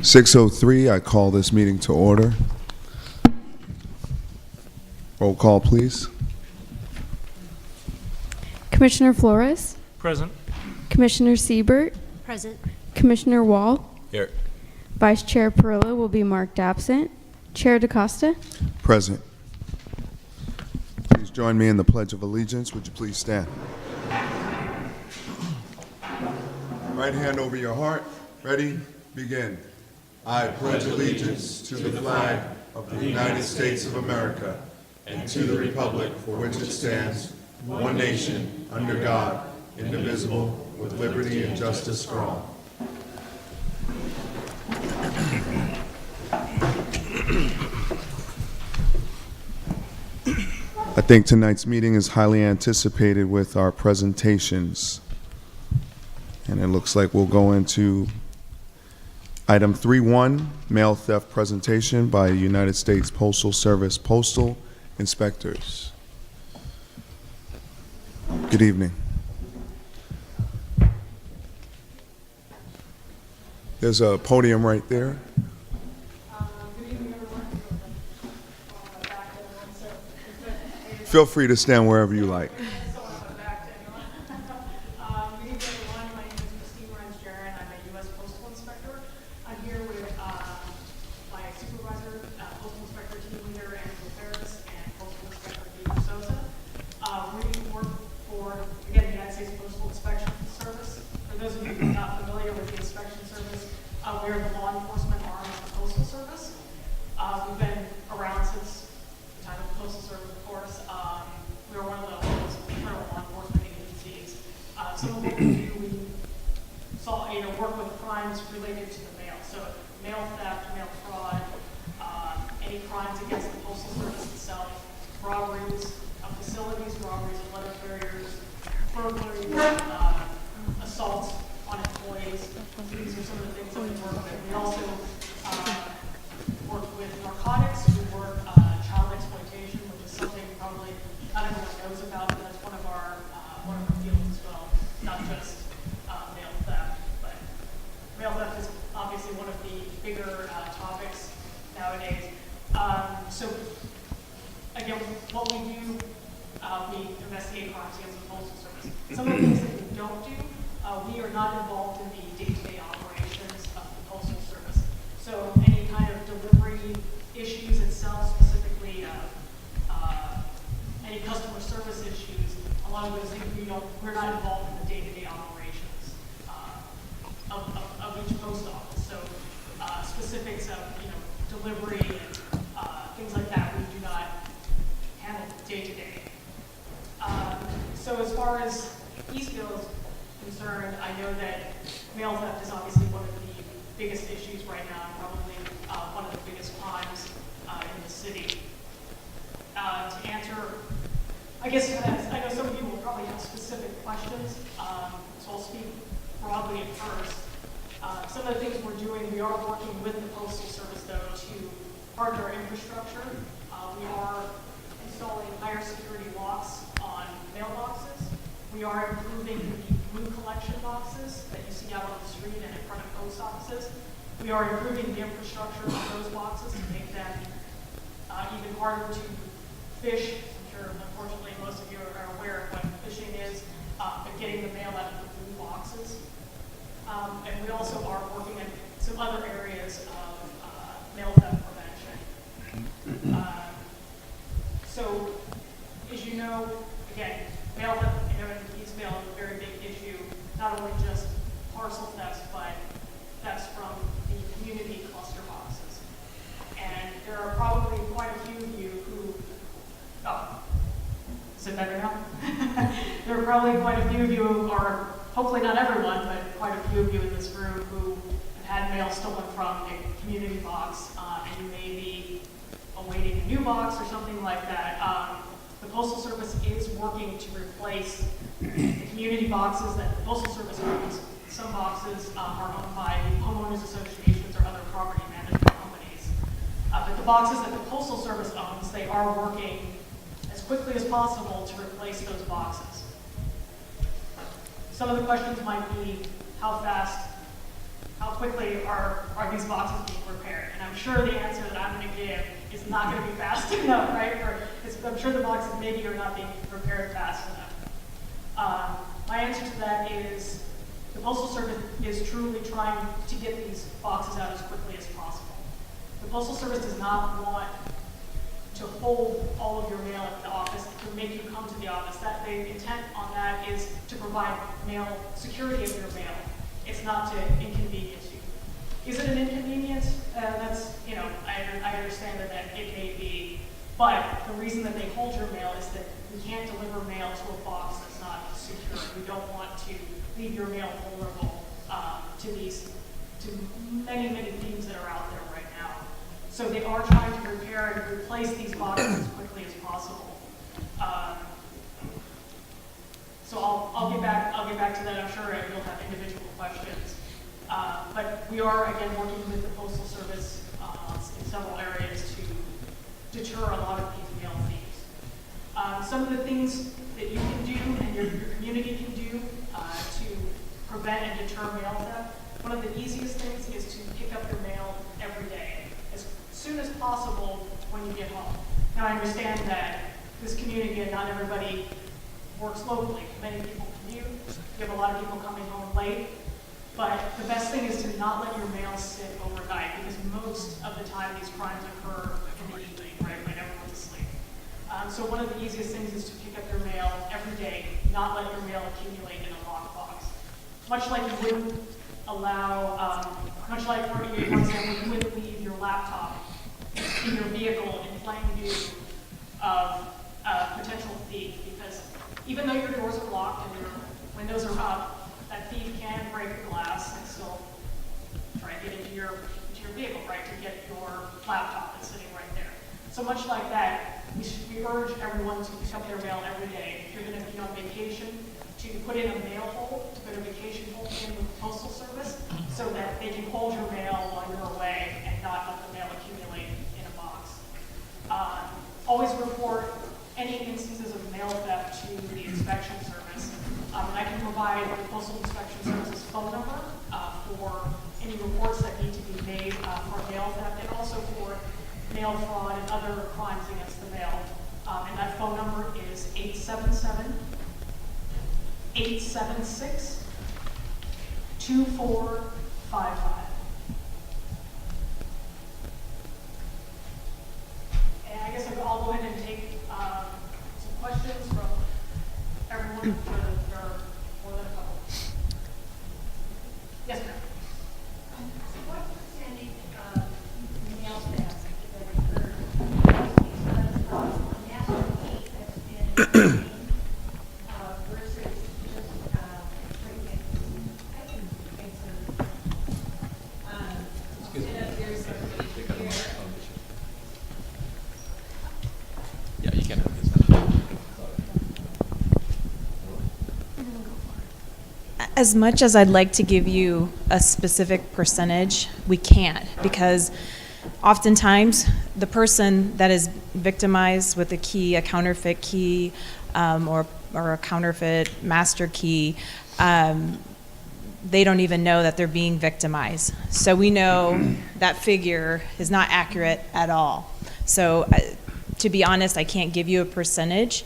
6:03, I call this meeting to order. Roll call, please. Commissioner Flores, Present. Commissioner Siebert, Present. Commissioner Wall, Here. Vice Chair Perillo will be marked absent. Chair DaCosta. Present. Please join me in the Pledge of Allegiance. Would you please stand? Right hand over your heart. Ready? Begin. I pledge allegiance to the flag of the United States of America and to the republic for which it stands, one nation, under God, indivisible, with liberty and justice for all. I think tonight's meeting is highly anticipated with our presentations. And it looks like we'll go into item 3.1, mail theft presentation by United States Postal Service postal inspectors. Good evening. There's a podium right there. Feel free to stand wherever you like. Good evening, everyone. My name is Christine Lorenz-Jaron. I'm a U.S. Postal Inspector. I'm here with my supervisor, Postal Inspector Team Leader Angela Ferris, and Postal Inspector Peter Sosa. We work for, again, the United States Postal Inspection Service. For those of you who are not familiar with the Inspection Service, we are the law enforcement arm of the Postal Service. We've been around since the time of the Postal Service, of course. We are one of the oldest federal law enforcement agencies. Some of what we do, we work with crimes related to the mail. So mail theft, mail fraud, any crimes against the Postal Service itself, robberies of facilities, robberies of letter carriers, burglaries, assaults on employees. These are some of the things that we work with. We also work with narcotics. We work child exploitation, which is something probably not everyone knows about, but that's one of our fields as well. Not just mail theft, but mail theft is obviously one of the bigger topics nowadays. So again, what we do, we investigate crimes against the Postal Service. Some of the things that we don't do, we are not involved in the day-to-day operations of the Postal Service. So any kind of delivery issues itself, specifically any customer service issues, a lot of those things we're not involved in the day-to-day operations of each post office. So specifics of delivery and things like that, we do not handle day-to-day. So as far as Eastville is concerned, I know that mail theft is obviously one of the biggest issues right now, and probably one of the biggest crimes in the city. To answer, I guess I know some of you will probably have specific questions, so I'll speak broadly at first. Some of the things we're doing, we are working with the Postal Service, though, to harden our infrastructure. We are installing higher security locks on mailboxes. We are improving the blue collection boxes that you see out on the street and in front of post offices. We are improving the infrastructure of those boxes to make them even harder to fish. I'm sure, unfortunately, most of you are aware of what fishing is, but getting the mail out of the blue boxes. And we also are working in some other areas of mail theft prevention. So, as you know, again, mail theft and Eastville is a very big issue, not only just parcel thefts, but thefts from the community cluster boxes. And there are probably quite a few of you who, is it better now? There are probably quite a few of you who are, hopefully not everyone, but quite a few of you in this room who have had mail stolen from a community box, and you may be awaiting a new box or something like that. The Postal Service is working to replace the community boxes that the Postal Service owns. Some boxes are owned by homeowners associations or other property management companies. But the boxes that the Postal Service owns, they are working as quickly as possible to replace those boxes. Some of the questions might be, how fast how quickly are these boxes being repaired? And I'm sure the answer that I'm going to give is not going to be fast enough, right? I'm sure the boxes maybe are not being repaired fast enough. My answer to that is the Postal Service is truly trying to get these boxes out as quickly as possible. The Postal Service does not want to hold all of your mail at the office, to make you come to the office. That the intent on that is to provide mail security of your mail. It's not to inconvenience you. Is it an inconvenience? That's, you know, I understand that it may be, but the reason that they hold your mail is that we can't deliver mail to a box that's not secure. We don't want to leave your mail vulnerable to many things that are out there right now. So they are trying to repair and replace these boxes as quickly as possible. So I'll get back to that. I'm sure you'll have individual questions. But we are again working with the Postal Service in several areas to deter a lot of these mail thieves. Some of the things that you can do and your community can do to prevent and deter mail theft. One of the easiest things is to pick up your mail every day, as soon as possible when you get home. Now I understand that this community and not everybody works locally. Many people commute. You have a lot of people coming home late. But the best thing is to not let your mail sit overnight, because most of the time these crimes occur in the evening, right, when everyone's asleep. So one of the easiest things is to pick up your mail every day, not let your mail accumulate in a lockbox. Much like you wouldn't allow, much like, for example, you wouldn't leave your laptop in your vehicle in plain view of a potential thief, because even though your doors are locked and your windows are up, that thief can break the glass and still try to get into your vehicle, right, to get your laptop that's sitting right there. So much like that, we urge everyone to pick up their mail every day. If you're going to be on vacation, to put in a mail hold, to put a vacation hold in with the Postal Service, so that they can hold your mail while you're away and not let the mail accumulate in a box. Always report any instances of mail theft to the inspection service. And I can provide the Postal Inspection Service's phone number for any reports that need to be made for mail theft, and also for mail fraud and other crimes against the mail. And that phone number is 877-876-2455. And I guess I'll go ahead and take some questions from everyone. There are more than a couple. Yes, ma'am. So what percentage of mail theft that occurred because of a national case that's been versus just treatment? I can answer. There's Yeah, you can have this. As much as I'd like to give you a specific percentage, we can't, because oftentimes the person that is victimized with a key, a counterfeit key, or a counterfeit master key, they don't even know that they're being victimized. So we know that figure is not accurate at all. So to be honest, I can't give you a percentage.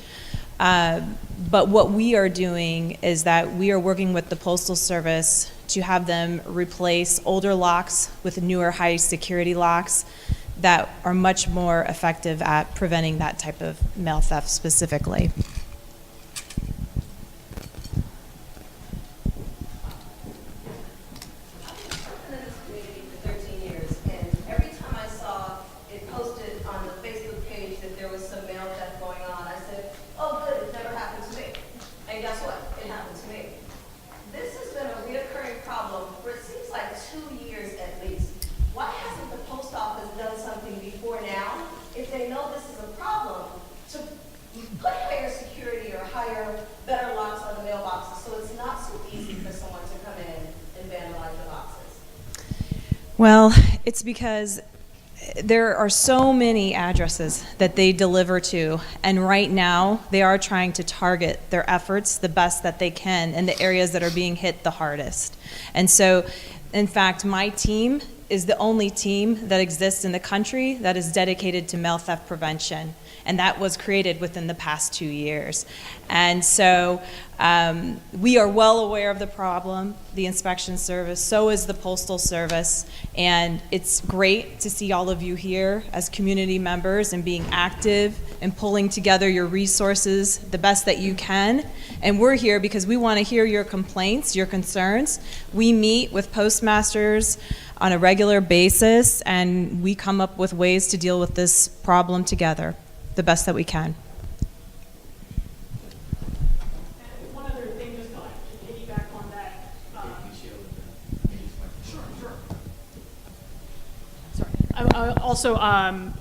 But what we are doing is that we are working with the Postal Service to have them replace older locks with newer high security locks that are much more effective at preventing that type of mail theft specifically. I've been in this community for 13 years, and every time I saw it posted on the Facebook page that there was some mail theft going on, I said, oh good, it never happened to me. And guess what? It happened to me. This has been a reoccurring problem for it seems like 2 years at least. Why hasn't the post office done something before now, if they know this is a problem, to put higher security or higher, better locks on the mailboxes so it's not so easy for someone to come in and vandalize the boxes? Well, it's because there are so many addresses that they deliver to, and right now they are trying to target their efforts the best that they can in the areas that are being hit the hardest. And so In fact, my team is the only team that exists in the country that is dedicated to mail theft prevention, and that was created within the past 2 years. And so we are well aware of the problem, the inspection service, so is the Postal Service, and it's great to see all of you here as community members and being active and pulling together your resources the best that you can. And we're here because we want to hear your complaints, your concerns. We meet with postmasters on a regular basis, and we come up with ways to deal with this problem together the best that we can. And one other thing, just to piggyback on that. Sure. Sorry. I also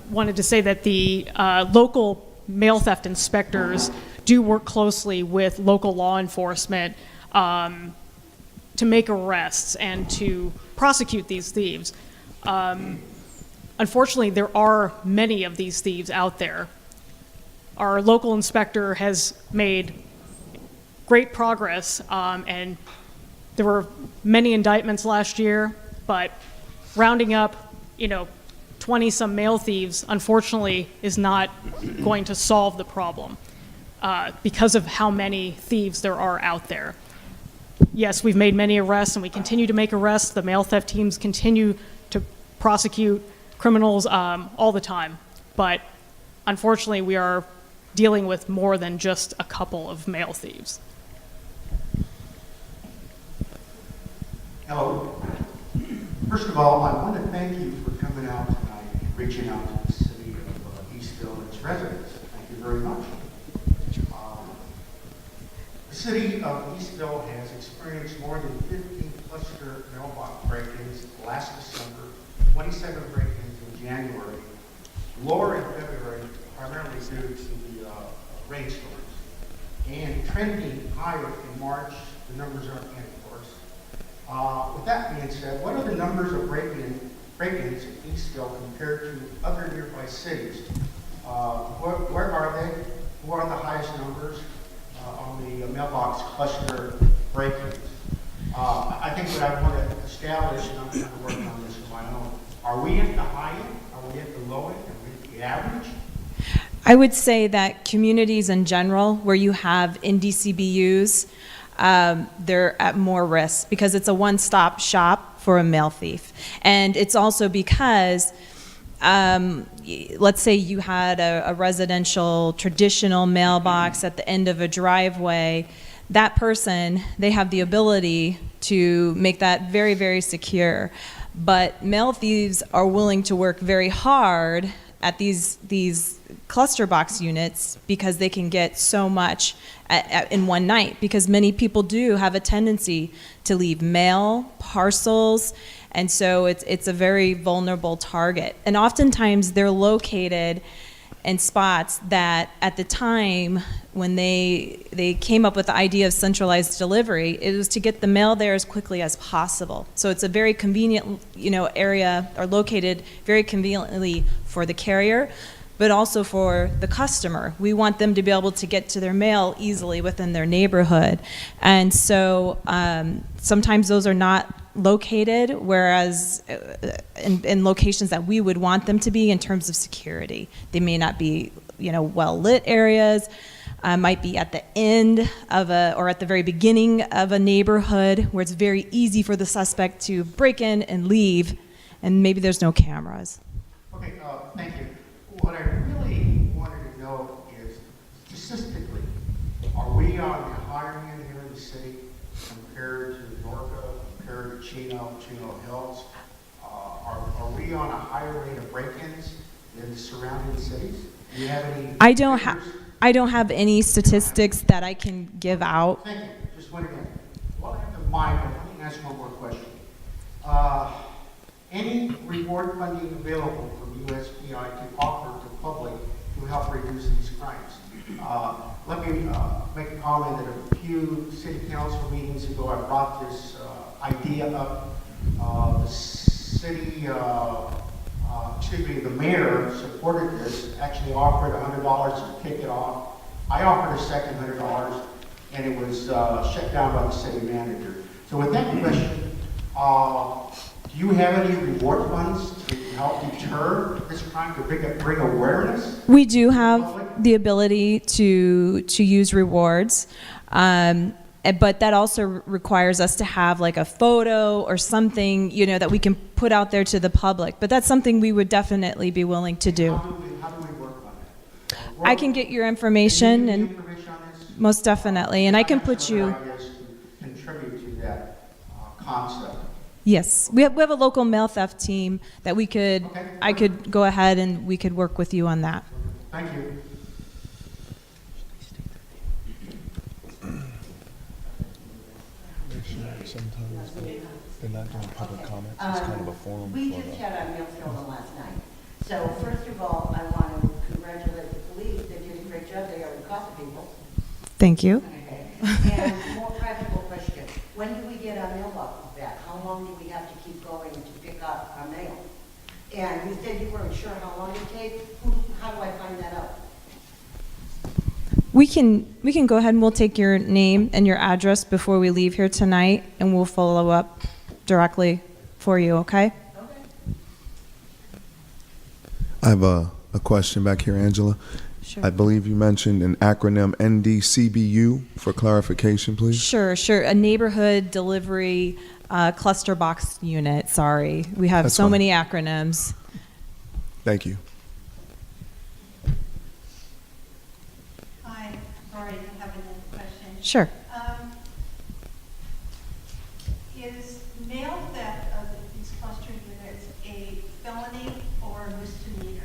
wanted to say that the local mail theft inspectors do work closely with local law enforcement to make arrests and to prosecute these thieves. Unfortunately, there are many of these thieves out there. Our local inspector has made great progress, and there were many indictments last year, but rounding up, 20-some mail thieves, unfortunately, is not going to solve the problem because of how many thieves there are out there. Yes, we've made many arrests, and we continue to make arrests. The mail theft teams continue to prosecute criminals all the time, but unfortunately, we are dealing with more than just a couple of mail thieves. Hello. First of all, I want to thank you for coming out tonight and reaching out to the city of Eastville and its residents. Thank you very much. The city of Eastville has experienced more than 15 cluster mailbox break-ins last December, 27 break-ins in January, lower in February, primarily due to the rainstorms, and trending higher in March. The numbers aren't in, of course. With that being said, what are the numbers of break-ins in Eastville compared to other nearby cities? Where are they? Who are the highest numbers on the mailbox cluster break-ins? I think what I want to establish, and I'm kind of working on this on my own, are we at the high end? Are we at the low end? Are we at the average? I would say that communities in general, where you have NDCBUs, they're at more risk because it's a one-stop shop for a mail thief. And it's also because, let's say you had a residential traditional mailbox at the end of a driveway, that person, they have the ability to make that very, very secure. But mail thieves are willing to work very hard at these cluster box units because they can get so much in one night, because many people do have a tendency to leave mail, parcels, and so it's a very vulnerable target. And oftentimes they're located in spots that at the time when they came up with the idea of centralized delivery, it was to get the mail there as quickly as possible. So it's a very convenient, area, or located very conveniently for the carrier, but also for the customer. We want them to be able to get to their mail easily within their neighborhood. And so sometimes those are not located, whereas in locations that we would want them to be in terms of security. They may not be, well-lit areas, might be at the end of or at the very beginning of a neighborhood where it's very easy for the suspect to break in and leave, and maybe there's no cameras. Okay, thank you. What I really wanted to know is, statistically, are we on the higher end here in the city compared to Norca, compared to Chino Hills? Are we on a higher rate of break-ins than the surrounding cities? Do you have any I don't have any statistics that I can give out. Thank you. Just one again. While I have the mic, let me ask one more question. Any reward funding available from USPI to offer to the public to help reduce these crimes? Let me make a comment that a few city council meetings ago, I brought this idea up. The city, the mayor supported this, actually offered $100 to kick it off. I offered a second $100, and it was shut down by the city manager. So with that question, Do you have any reward funds to help deter this crime, to bring awareness? We do have the ability to use rewards, but that also requires us to have like a photo or something, you know, that we can put out there to the public. But that's something we would definitely be willing to do. How do we work on that? I can get your information, Can you and give me information on this? most definitely, and I can put you. Ideas to contribute to that concept. Yes, we have a local mail theft team that we could. Okay. I could go ahead and we could work with you on that. Thank you. Sometimes they're not doing public comments, it's kind of a forum We for just the... had our meal stolen last night. So first of all, I want to congratulate the police. They did a great job. They already caught the people. Thank you. Okay. And more practical question. When do we get our mailboxes back? How long do we have to keep going to pick up our mail? And you said you weren't sure how long it takes. How do I find that out? We can go ahead and we'll take your name and your address before we leave here tonight, and we'll follow up directly for you. Okay? I have a question back here, Angela. Sure. I believe you mentioned an acronym NDCBU for clarification, please. Sure. A neighborhood delivery cluster box unit. Sorry, we have That's so fine. many acronyms. Thank you. Hi, sorry, I have another question. Sure. Is mail theft of these cluster units a felony or a misdemeanor?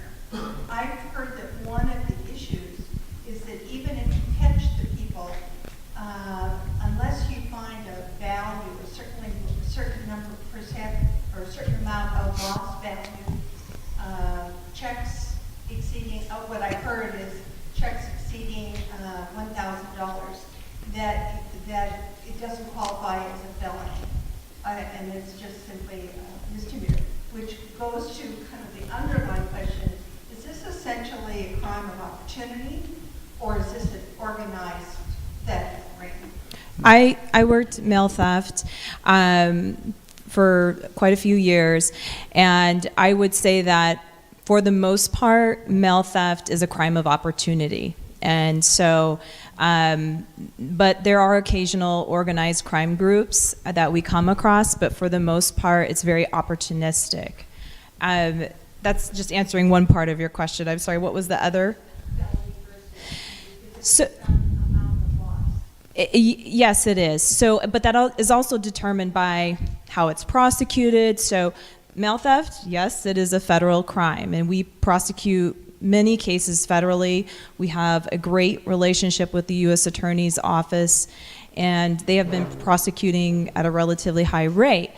I've heard that one of the issues is that even if you catch the people, unless you find a value, a certain number of percent or a certain amount of lost value, checks exceeding, what I heard is checks exceeding $1,000, that it doesn't qualify as a felony, and it's just simply a misdemeanor, which goes to kind of the underlying question: is this essentially a crime of opportunity, or is this an organized theft ring? I worked mail theft for quite a few years, and I would say that for the most part, mail theft is a crime of opportunity. And so, but there are occasional organized crime groups that we come across, but for the most part, it's very opportunistic. That's just answering one part of your question. I'm sorry, what was the other? So, yes, it is. So, but that is also determined by how it's prosecuted. So, mail theft, yes, it is a federal crime, and we prosecute many cases federally. We have a great relationship with the U.S. Attorney's Office, and they have been prosecuting at a relatively high rate.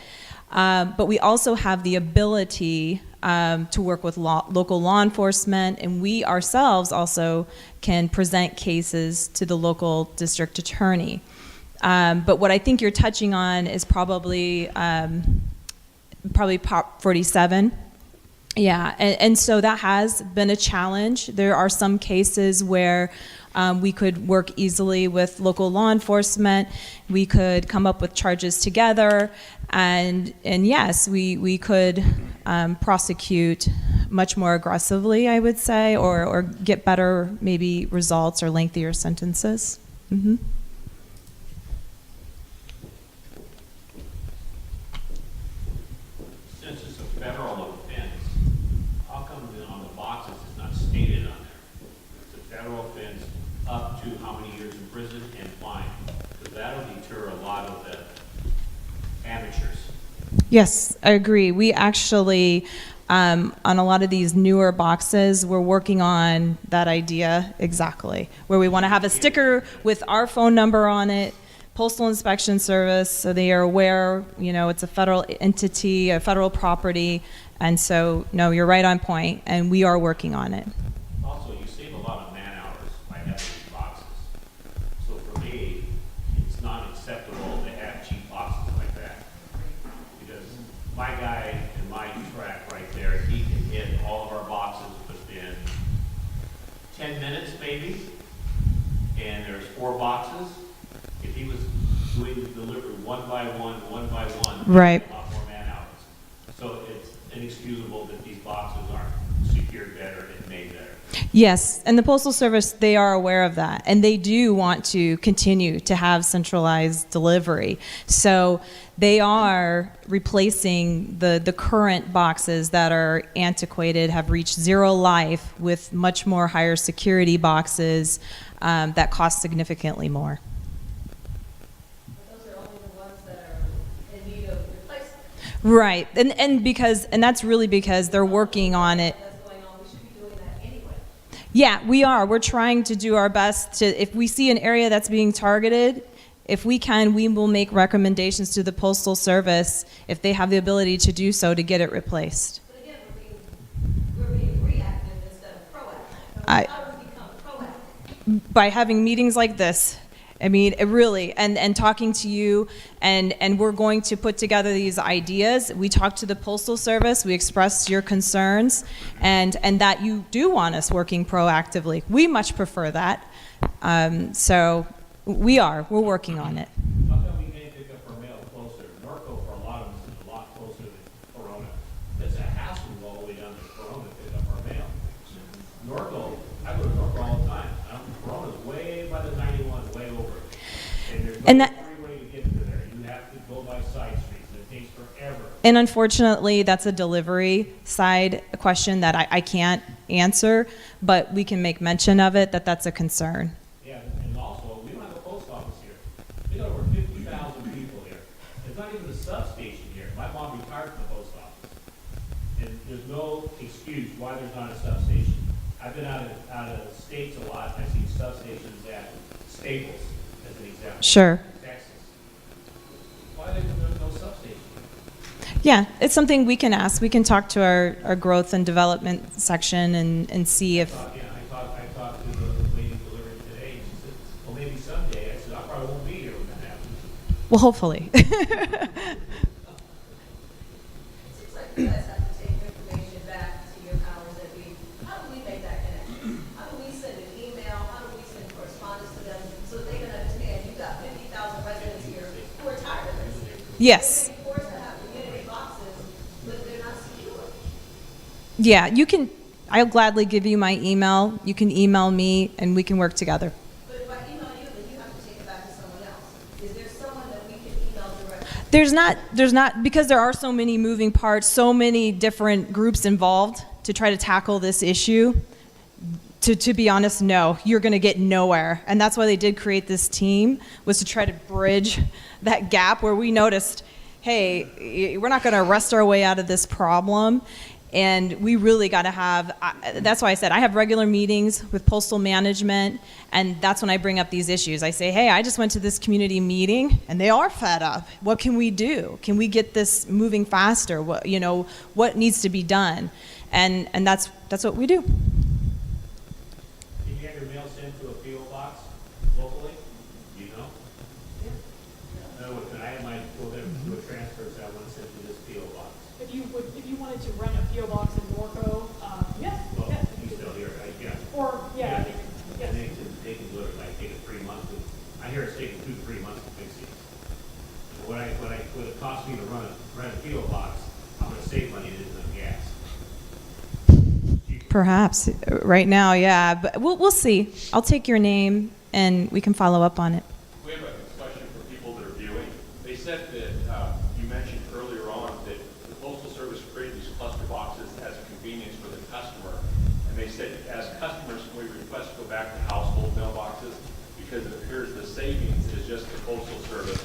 But we also have the ability to work with local law enforcement, and we ourselves also can present cases to the local district attorney. But what I think you're touching on is probably Prop 47. Yeah, and so that has been a challenge. There are some cases where we could work easily with local law enforcement. We could come up with charges together, and yes, we could prosecute much more aggressively, I would say, or get better maybe results or lengthier sentences. Mm-hmm. Since it's a federal offense, how come on the boxes it's not stated on there? It's a federal offense up to how many years in prison and fine? Because that'll deter a lot of the amateurs. Yes, I agree. We actually, on a lot of these newer boxes, we're working on that idea exactly, where we want to have a sticker with our phone number on it, Postal Inspection Service, so they are aware, you know, it's a federal entity, a federal property, and so, no, you're right on point, and we are working on it. Also, you save a lot of man hours by having these boxes. So for me, it's not acceptable to have cheap boxes like that. Because my guy in my track right there, he can hit all of our boxes within 10 minutes maybe, and there's 4 boxes. If he was doing the delivery one by one, Right. off inexcusable that these boxes aren't secured better and made better. Yes, and the Postal Service, they are aware of that, and they do want to continue to have centralized delivery. So they are replacing the current boxes that are antiquated, have reached zero life, with much more higher security boxes that cost significantly more. But those are only the ones that are in need of replacement. Right, and that's really because they're working on it. That's going on, we should be doing that anyway. Yeah, we are. We're trying to do our best to, if we see an area that's being targeted, if we can, we will make recommendations to the Postal Service if they have the ability to do so to get it replaced. But again, we're being reactive instead of proactive. I- How do we become proactive? By having meetings like this, I mean, it really, and talking to you, and we're going to put together these ideas. We talked to the Postal Service, we expressed your concerns, and that you do want us working proactively. We much prefer that. So we're working on it. How come we can't pick up our mail closer? Norco, for a lot of us, is a lot closer than Corona. It's a hassle to go all the way down to Corona to pick up our mail. Norco, I go to Norco all the time. Corona's way by the 91, way over. And there's And no that- free way to get to there. You have to go by side streets, and it takes forever. And unfortunately, that's a delivery side question that I can't answer, but we can make mention of it, that's a concern. Yeah, and also, we don't have a post office here. We got over 50,000 people here. There's not even a substation here. My mom retired from the post office. And there's no excuse why there's not a substation. I've been out of states a lot, and I've seen substations at Staples, as an example. Sure. Texas. Why are there no substation? Yeah, it's something we can ask. We can talk to our growth and development section and see if, I talked to the lady delivering today, and she said, well, maybe someday. I said, I probably won't be here when that happens. well, hopefully. It seems like you guys have to take information back to your powers that be. How do we make that connection? How do we send an email? How do we send correspondence to them so they can understand you've got 50,000 residents here who are tired of this? Yes. They're being forced to have community boxes, but they're not secure. Yeah, I'll gladly give you my email. You can email me and we can work together. But if I email you, then you have to take it back to someone else. Is there someone that we can email directly? There's not, because there are so many moving parts, so many different groups involved to try to tackle this issue. To be honest, no, you're going to get nowhere. And that's why they did create this team, was to try to bridge that gap where we noticed, hey, we're not going to wrest our way out of this problem. And we really got to have, that's why I said I have regular meetings with postal management, and that's when I bring up these issues. I say, hey, I just went to this community meeting, and they are fed up. What can we do? Can we get this moving faster? What needs to be done? And that's what we do. Can you have your mail sent to a P.O. box locally? Do you know? In other words, can I have my, go there to a transfer, so I want to send to this P.O. box? If you wanted to rent a PO box in Norco, yes, Well, yes. you still here, right? Yeah. Or, yeah, And yes. they can do it, like, take it 3 months. I hear it's taking 2 to 3 months to fix it. So what it costs me to rent a P.O. box, I'm gonna save money, it isn't on gas. Perhaps right now, yeah, but we'll see. I'll take your name and we can follow up on it. We have a question for people that are viewing. They said that, you mentioned earlier on that the Postal Service created these cluster boxes as a convenience for the customer. And they said, as customers, can we request to go back to household mailboxes? Because it appears the savings is just the Postal Service.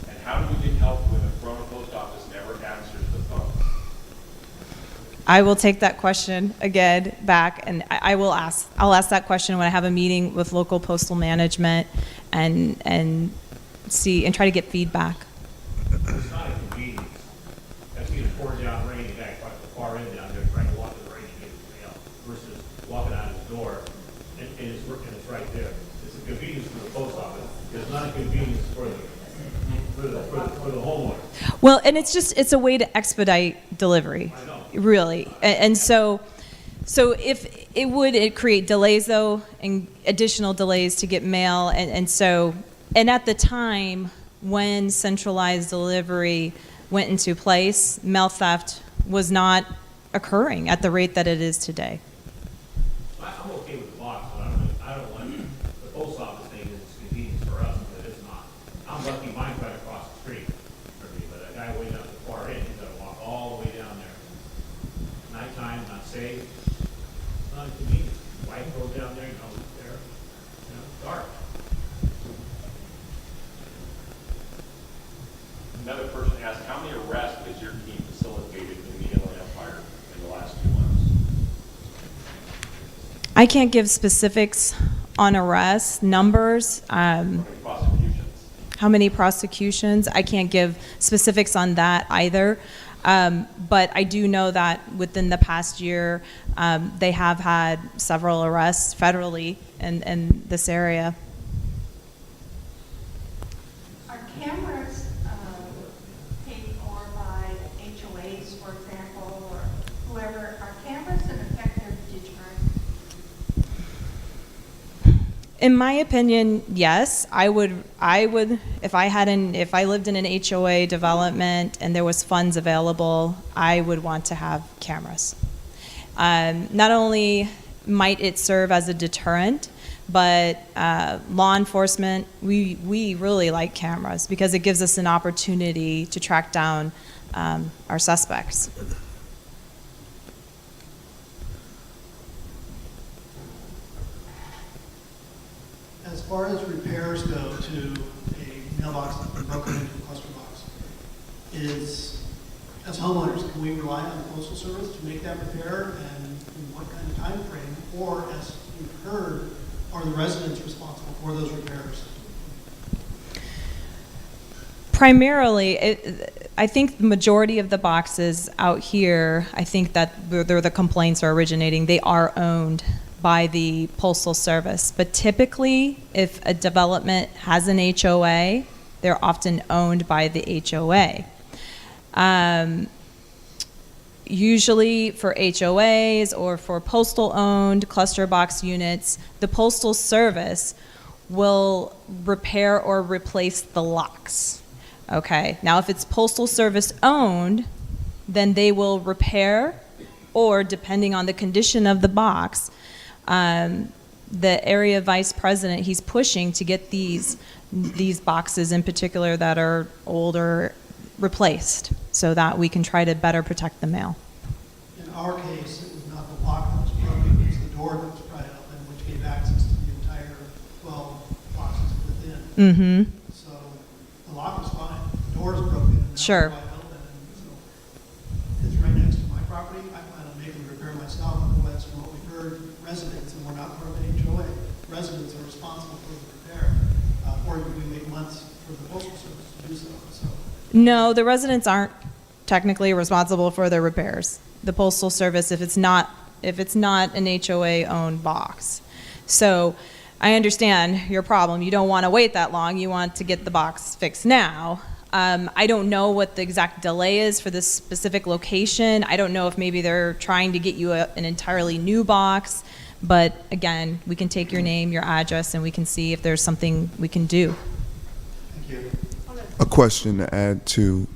And how do we get help when the Corona Post Office never answers the phone? I will take that question again back, and I'll ask that question when I have a meeting with local postal management and see and try to get feedback. It's not a convenience. I've seen it pour down rain, the guy across the far end down there trying to walk in the rain to get his mail versus walking out his door and it's working, it's right there. It's a convenience for the post office. It's not a convenience for the homeowner. Well, and it's a way to expedite delivery, I know. really. And so if it create delays though, and additional delays to get mail, and at the time when centralized delivery went into place, mail theft was not occurring at the rate that it is today. I'm okay with the box, but I don't want, the post office thing is convenience for us, but it's not. I'm lucky mine's right across the street for me, but a guy way down the far end, he's gotta walk all the way down there. Nighttime, not safe, it's not convenient. Wife goes down there, you know, it's there, you know, it's dark. Another person asked, how many arrests has your team facilitated in the Inland Empire in the last 2 months? I can't give specifics on arrests, numbers, How many prosecutions? how many prosecutions. I can't give specifics on that either. But I do know that within the past year, they have had several arrests federally in this area. Are cameras paid for by HOAs, for example, or whoever, are cameras an effective deterrent? In my opinion, yes. I would, if I lived in an HOA development and there was funds available, I would want to have cameras. Not only might it serve as a deterrent, but law enforcement, we really like cameras because it gives us an opportunity to track down our suspects. As far as repairs go to a mailbox that's been broken into a cluster box, as homeowners, can we rely on the Postal Service to make that repair, and in what kind of time frame? Or, as we've heard, are the residents responsible for those repairs? Primarily, I think the majority of the boxes out here, I think that where the complaints are originating, they are owned by the Postal Service. But typically, if a development has an HOA, they're often owned by the HOA. Usually for HOAs or for postal-owned cluster box units, the Postal Service will repair or replace the locks. Okay, now if it's Postal Service owned, then they will repair, or depending on the condition of the box, the area vice president, he's pushing to get these boxes in particular that are older replaced so that we can try to better protect the mail. In our case, it was not the lock that was broken, it was the door that was pried open, which gave access to the entire 12 boxes within. Mm-hmm. So the lock was fine, the door is broken, and now it's Sure. wide open, and so it's right next to my property. I plan on making the repair myself, otherwise, from what we've heard, residents, and we're not part of an HOA, residents are responsible for the repair, or we wait months for the Postal Service to do so. So No, the residents aren't technically responsible for the repairs. The Postal Service, if it's not an HOA-owned box. So I understand your problem. You don't want to wait that long. You want to get the box fixed now. I don't know what the exact delay is for this specific location. I don't know if maybe they're trying to get you an entirely new box. But again, we can take your name, your address, and we can see if there's something we can do. thank you. A question to add to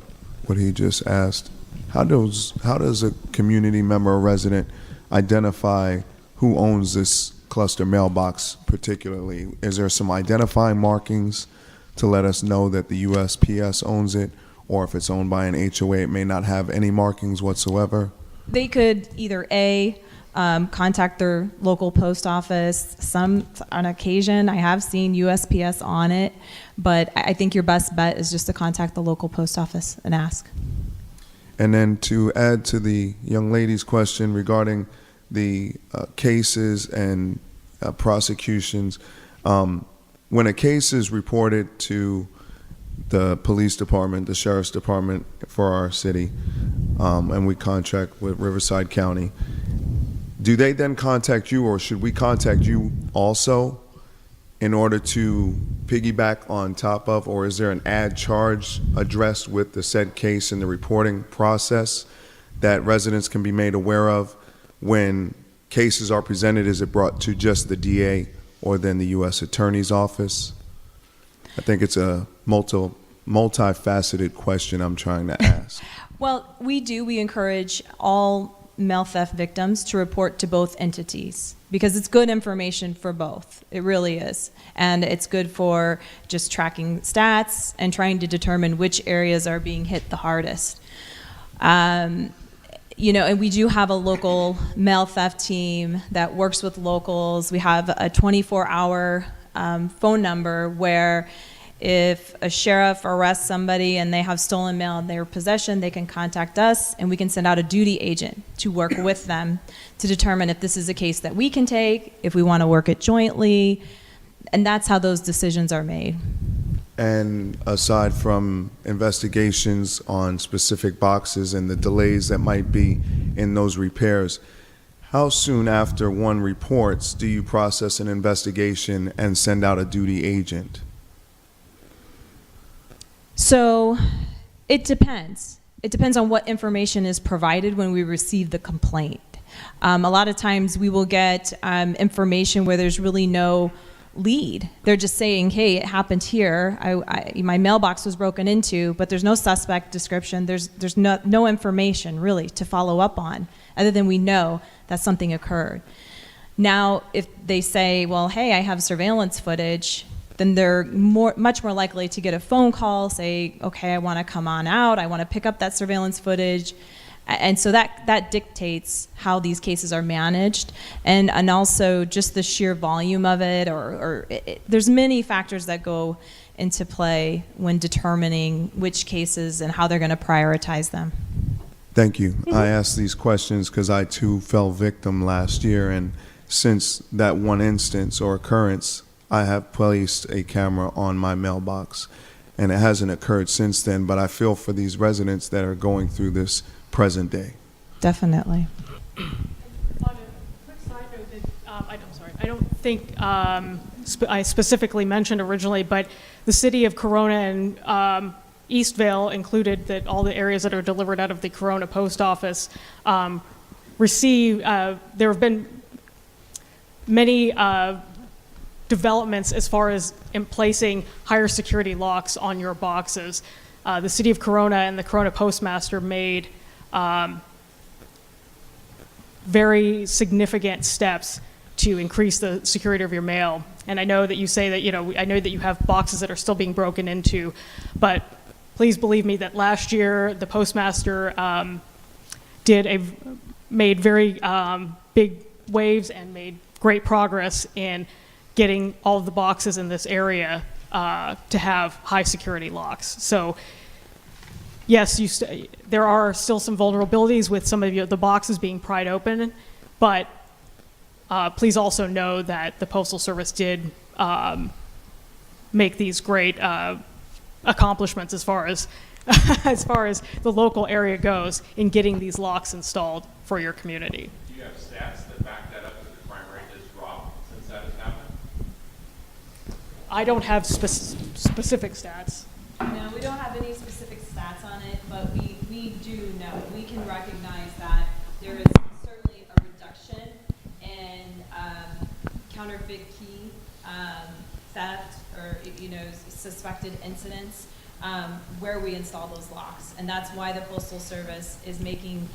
what he just asked. How does a community member or resident identify who owns this cluster mailbox particularly? Is there some identifying markings to let us know that the USPS owns it, or if it's owned by an HOA, it may not have any markings whatsoever? They could either contact their local post office. On occasion, I have seen USPS on it, but I think your best bet is just to contact the local post office and ask. And then to add to the young lady's question regarding the cases and prosecutions, when a case is reported to the police department, the sheriff's department for our city, and we contract with Riverside County, do they then contact you, or should we contact you also in order to piggyback on top of, or is there an ad charge addressed with the said case in the reporting process that residents can be made aware of when cases are presented? Is it brought to just the DA or then the U.S. Attorney's Office? I think it's a multifaceted question I'm trying to ask. Well, we do. We encourage all mail theft victims to report to both entities because it's good information for both. It really is. And it's good for just tracking stats and trying to determine which areas are being hit the hardest. You know, and we do have a local mail theft team that works with locals. We have a 24-hour phone number where if a sheriff arrests somebody and they have stolen mail in their possession, they can contact us and we can send out a duty agent to work with them to determine if this is a case that we can take, if we want to work it jointly, and that's how those decisions are made. And aside from investigations on specific boxes and the delays that might be in those repairs, how soon after one reports do you process an investigation and send out a duty agent? So it depends. It depends on what information is provided when we receive the complaint. A lot of times we will get information where there's really no lead. They're just saying, hey, it happened here. My mailbox was broken into, but there's no suspect description. There's no information really to follow up on other than we know that something occurred. Now, if they say, well, hey, I have surveillance footage, then they're much more likely to get a phone call, say, okay, I want to come on out, I want to pick up that surveillance footage. And so that dictates how these cases are managed, and also just the sheer volume of it, there's many factors that go into play when determining which cases and how they're going to prioritize them. Thank you. I asked these questions because I too fell victim last year, and since that one instance or occurrence, I have placed a camera on my mailbox, and it hasn't occurred since then, but I feel for these residents that are going through this present day. Definitely. On a quick side note, that, I don't think I specifically mentioned originally, but the city of Corona and Eastvale included that all the areas that are delivered out of the Corona post office receive, there have been many developments as far as in placing higher security locks on your boxes. The city of Corona and the Corona postmaster made very significant steps to increase the security of your mail. And I know that you say that, I know that you have boxes that are still being broken into, but please believe me that last year the postmaster made very big waves and made great progress in getting all of the boxes in this area to have high security locks. So yes, there are still some vulnerabilities with some of the boxes being pried open, but please also know that the Postal Service did make these great accomplishments as far as as far as the local area goes in getting these locks installed for your community. Do you have stats that back that up that the crime rate has dropped since that has happened? I don't have specific stats. No, we don't have any specific stats on it, but we do know, we can recognize that there is certainly a reduction in counterfeit key theft or suspected incidents where we install those locks. And that's why the Postal Service is making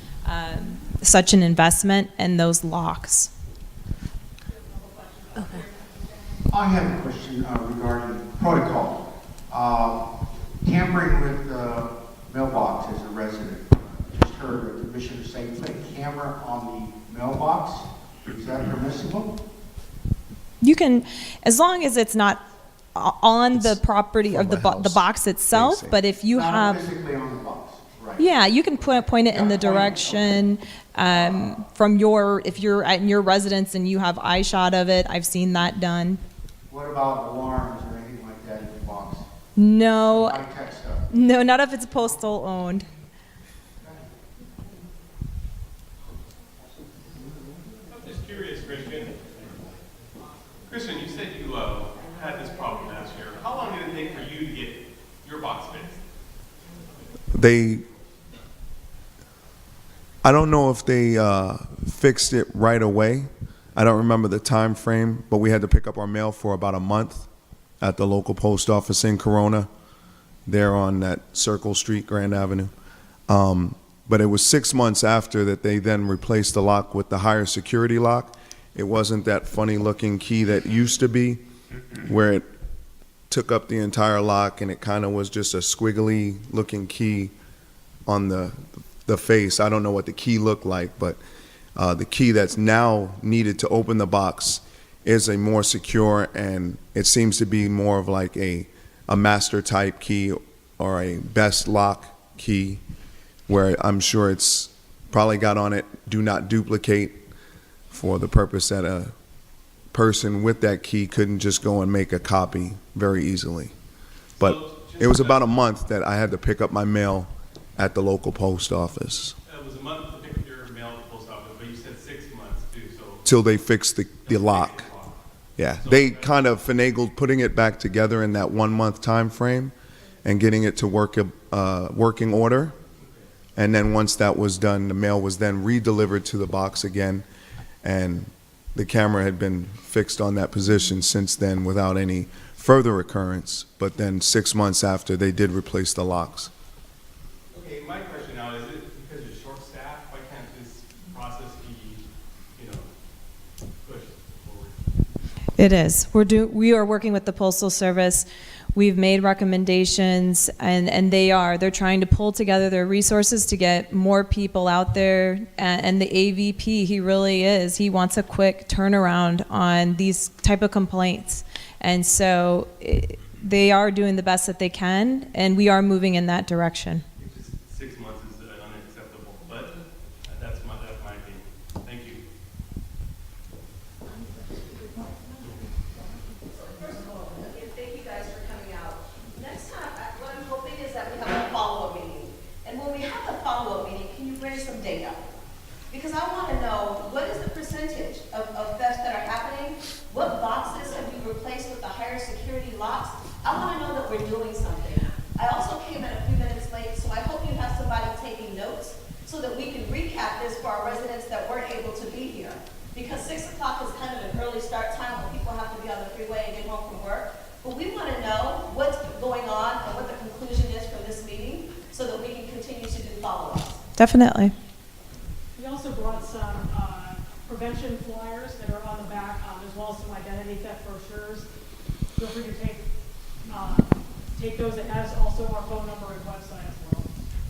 such an investment in those locks. Okay. I have a question regarding protocol. Tampering with the mailbox as a resident. Just heard the commissioner say put a camera on the mailbox. Is that permissible? You can, as long as it's not on the property of the house, box itself, facing. but if you Not have, physically on the box, right? yeah, you can point it in the direction from if you're at your residence and you have eye shot of it. I've seen that done. What about alarms or anything like that in the box? No, High-tech stuff. no, not if it's postal owned. I'm just curious, Christian. Christian, you said you had this problem last year. How long did it take for you to get your box fixed? I don't know if they fixed it right away. I don't remember the time frame, but we had to pick up our mail for about a month at the local post office in Corona, there on that Circle Street, Grand Avenue. But it was 6 months after that they then replaced the lock with the higher security lock. It wasn't that funny looking key that used to be, where it took up the entire lock and it kind of was just a squiggly looking key on the face. I don't know what the key looked like, but the key that's now needed to open the box is a more secure, and it seems to be more of like a master type key or a best lock key, where I'm sure it's probably got on it do not duplicate, for the purpose that a person with that key couldn't just go and make a copy very easily. But it was about a month that I had to pick up my mail at the local post office It was a month to pick up your mail at the post office, but you said 6 months too, so. till they fixed the lock. Yeah, they kind of finagled putting it back together in that 1 month time frame and getting it to working order. And then once that was done, the mail was then re-delivered to the box again, and the camera had been fixed on that position since then without any further occurrence. But then 6 months after, they did replace the locks. Okay, my question now, is it because you're short-staffed? Why can't this process be, pushed forward? It is. We are working with the Postal Service. We've made recommendations, and they're trying to pull together their resources to get more people out there. And the AVP, he really is. He wants a quick turnaround on these type of complaints. And so they are doing the best that they can, and we are moving in that direction. It's just 6 months is unacceptable, but that's my opinion. Thank you. First of all, thank you guys for coming out. Next time, what I'm hoping is that we have a follow-up meeting. And when we have a follow-up meeting, can you bring some data? Because I want to know, what is the percentage of thefts that are happening? What boxes have you replaced with the higher security locks? I want to know that we're doing something. I also came in a few minutes late, so I hope you have somebody taking notes so that we can recap this for our residents that weren't able to be here. Because 6 o'clock is kind of an early start time when people have to be on the freeway and get home from work. But we want to know what's going on and what the conclusion is from this meeting so that we can continue to do follow-ups. Definitely. We also brought some prevention flyers that are on the back, as well as some identity theft brochures. Feel free to take those. It has also our phone number and website as well,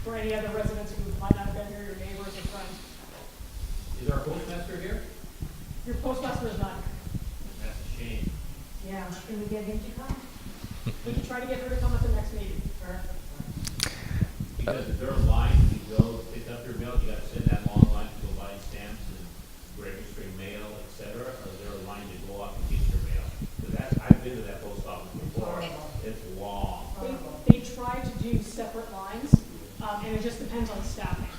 for any other residents who might not have been here, your neighbors or friends. Is our postmaster here? Your postmaster is not here. That's a shame. Yeah. Can we get him to come? We can try to get her to come at the next meeting. Because if they're in line, you go pick up your mail, you gotta send that long line to go buy stamps and registering mail, et cetera, or is there a line to go up and get your mail? Because I've been to that post office before, it's long. They try to do separate lines, and it just depends on staffing.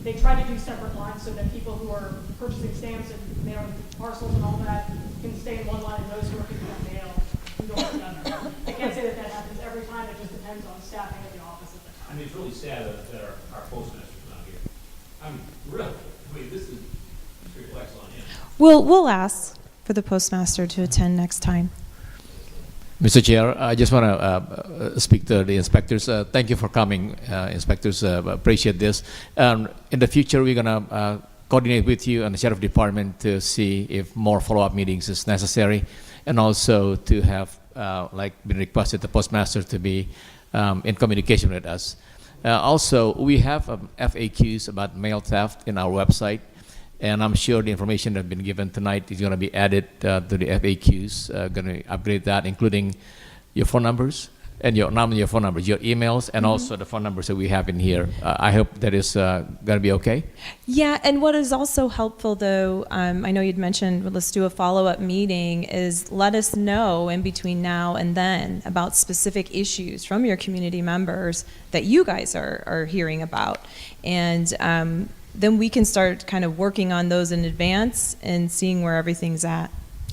They try to do separate lines so that people who are purchasing stamps and mailing parcels and all that can stay in one line, and those who are picking up mail can go together. I can't say that happens every time, it just depends on staffing at the office at the I time. mean, it's really sad that our postmaster's not here. This reflects on him. We'll ask for the postmaster to attend next time. Mr. Chair, I just want to speak to the inspectors. Thank you for coming, inspectors. Appreciate this. In the future, we're going to coordinate with you and the Sheriff Department to see if more follow-up meetings is necessary, and also to have, like been requested, the postmaster to be in communication with us. Also, we have FAQs about mail theft in our website, and I'm sure the information that has been given tonight is going to be added to the FAQs. Going to upgrade that, including your phone numbers and not only your phone numbers, your emails, and also the phone numbers that we have in here. I hope that is going to be okay. Yeah, and what is also helpful, though, I know you'd mentioned, well, let's do a follow-up meeting, is let us know in between now and then about specific issues from your community members that you guys are hearing about. And then we can start kind of working on those in advance and seeing where everything's at.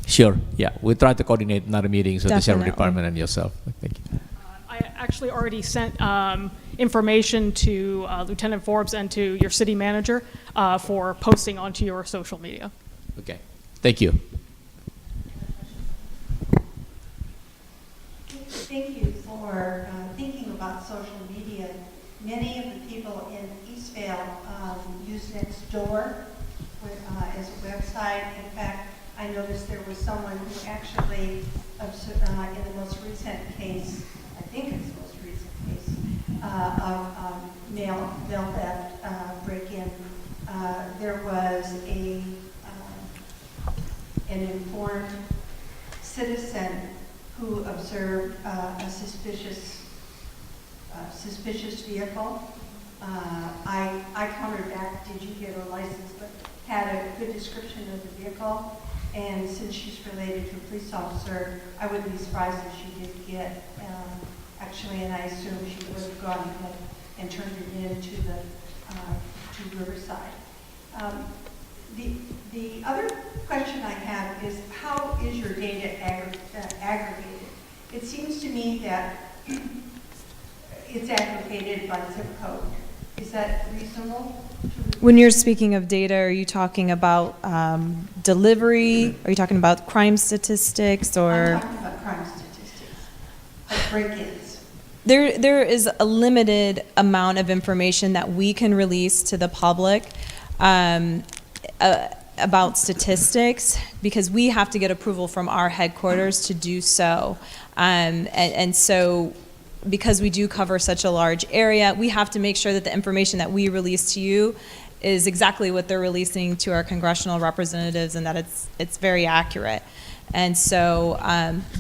Sure, yeah. We'll try to coordinate another meetings with the Sheriff Definitely. Department and yourself. Thank you. I actually already sent information to Lieutenant Forbes and to your city manager for posting onto your social media. Okay, thank you. Thank you for thinking about social media. many of the people in Eastvale use Nextdoor as a website. In fact, I noticed there was someone who actually, in the most recent case, I think it's the most recent case, of mail theft break-in, there was an informed citizen who observed a suspicious vehicle. I countered back, did you get a license, but had a good description of the vehicle. And since she's related to a police officer, I wouldn't be surprised if she did get, actually, and I assume she would have gone ahead and turned it in to to Riverside. The other question I have is, how is your data aggregated? It seems to me that it's aggregated by zip code. Is that reasonable? When you're speaking of data, are you talking about delivery? Are you talking about crime statistics, or? I'm talking about crime statistics, like break-ins. There is a limited amount of information that we can release to the public about statistics, because we have to get approval from our headquarters to do so. And so, because we do cover such a large area, we have to make sure that the information that we release to you is exactly what they're releasing to our congressional representatives, and that it's very accurate. And so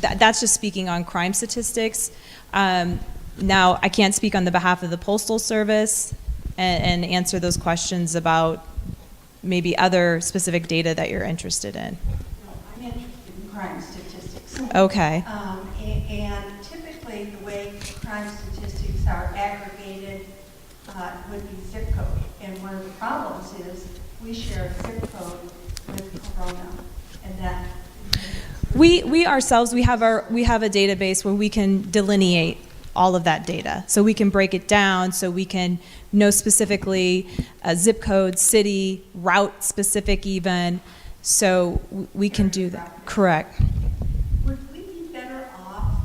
that's just speaking on crime statistics. Now, I can't speak on the behalf of the Postal Service and answer those questions about maybe other specific data that you're interested in. No, I'm interested in crime statistics. Okay. And typically, the way crime statistics are aggregated would be zip code. And one of the problems is we share a zip code with Corona, and that. We ourselves, we have a database where we can delineate all of that data. So we can break it down, so we can know specifically zip code, city, route specific even. So we can do that. Correct. Would we be better off,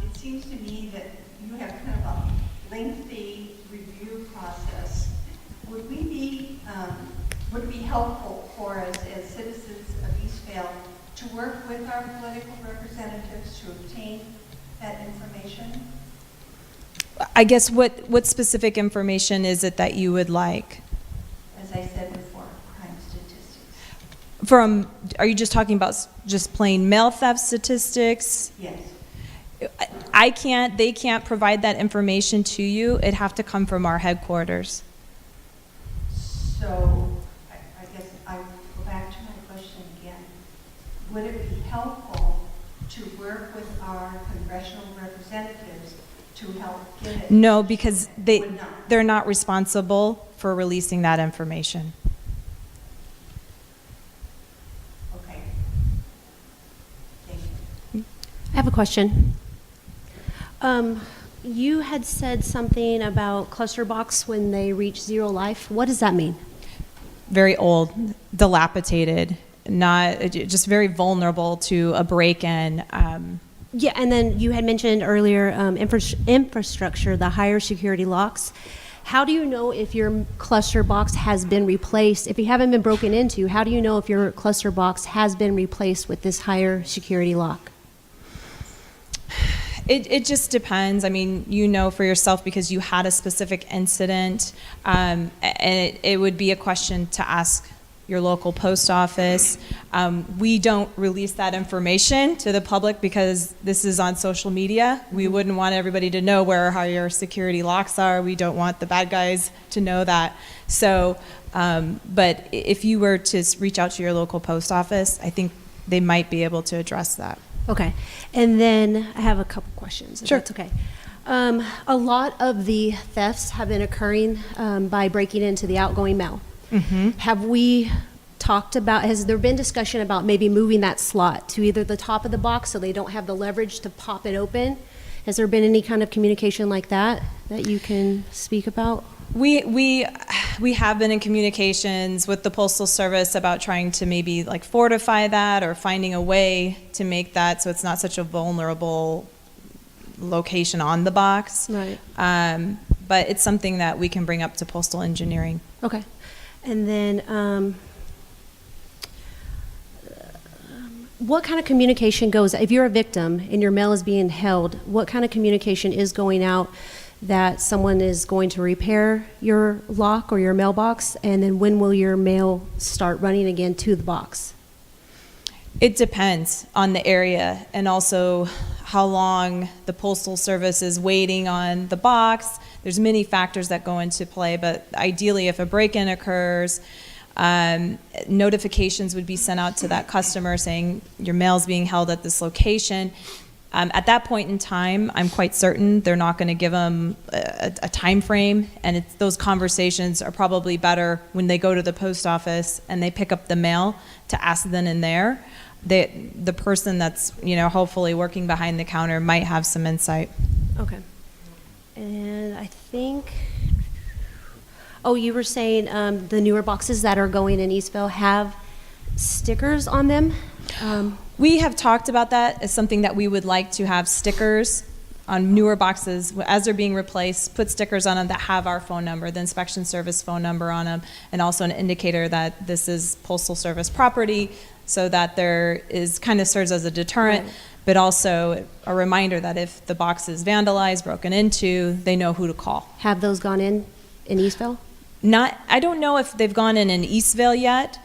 it seems to me that you have kind of a lengthy review process. Would it be helpful for us as citizens of Eastvale to work with our political representatives to obtain that information? I guess what specific information is it that you would like? As I said before, crime statistics. Are you just talking about just plain mail theft statistics? Yes. They can't provide that information to you. It'd have to come from our headquarters. So I guess I will go back to my question again. Would it be helpful to work with our congressional representatives to help get it? No, because Would not. they're not responsible for releasing that information. Okay. Thank you. I have a question. You had said something about cluster box when they reach zero life. What does that mean? Very old, dilapidated, just very vulnerable to a break-in. Yeah, and then you had mentioned earlier infrastructure, the higher security locks. How do you know if your cluster box has been replaced? If you haven't been broken into, how do you know if your cluster box has been replaced with this higher security lock? It just depends. I mean, you know for yourself because you had a specific incident, and it would be a question to ask your local post office. We don't release that information to the public because this is on social media. We wouldn't want everybody to know where higher security locks are. We don't want the bad guys to know that. So, but if you were to reach out to your local post office, I think they might be able to address that. Okay, and then I have a couple questions, if Sure. that's okay. A lot of the thefts have been occurring by breaking into the outgoing mail. Mm-hmm. Have we talked about, has there been discussion about maybe moving that slot to either the top of the box so they don't have the leverage to pop it open? Has there been any kind of communication like that that you can speak about? We have been in communications with the Postal Service about trying to maybe like fortify that or finding a way to make that so it's not such a vulnerable location on the box. Right. but it's something that we can bring up to postal engineering. Okay. And then, what kind of communication goes, if you're a victim and your mail is being held, what kind of communication is going out that someone is going to repair your lock or your mailbox? And then when will your mail start running again to the box? It depends on the area and also how long the Postal Service is waiting on the box. There's many factors that go into play, but ideally if a break-in occurs, notifications would be sent out to that customer saying your mail's being held at this location. At that point in time, I'm quite certain they're not going to give them a time frame, and those conversations are probably better when they go to the post office and they pick up the mail to ask then and there. The person that's hopefully working behind the counter might have some insight. Okay. And I think, oh, you were saying the newer boxes that are going in Eastville have stickers on them? We have talked about that as something that we would like to have stickers on newer boxes as they're being replaced, put stickers on them that have our phone number, the inspection service phone number on them, and also an indicator that this is Postal Service property, so that there is kind of serves as a deterrent, right, but also a reminder that if the box is vandalized, broken into, they know who to call. Have those gone in Eastville? I don't know if they've gone in Eastville yet,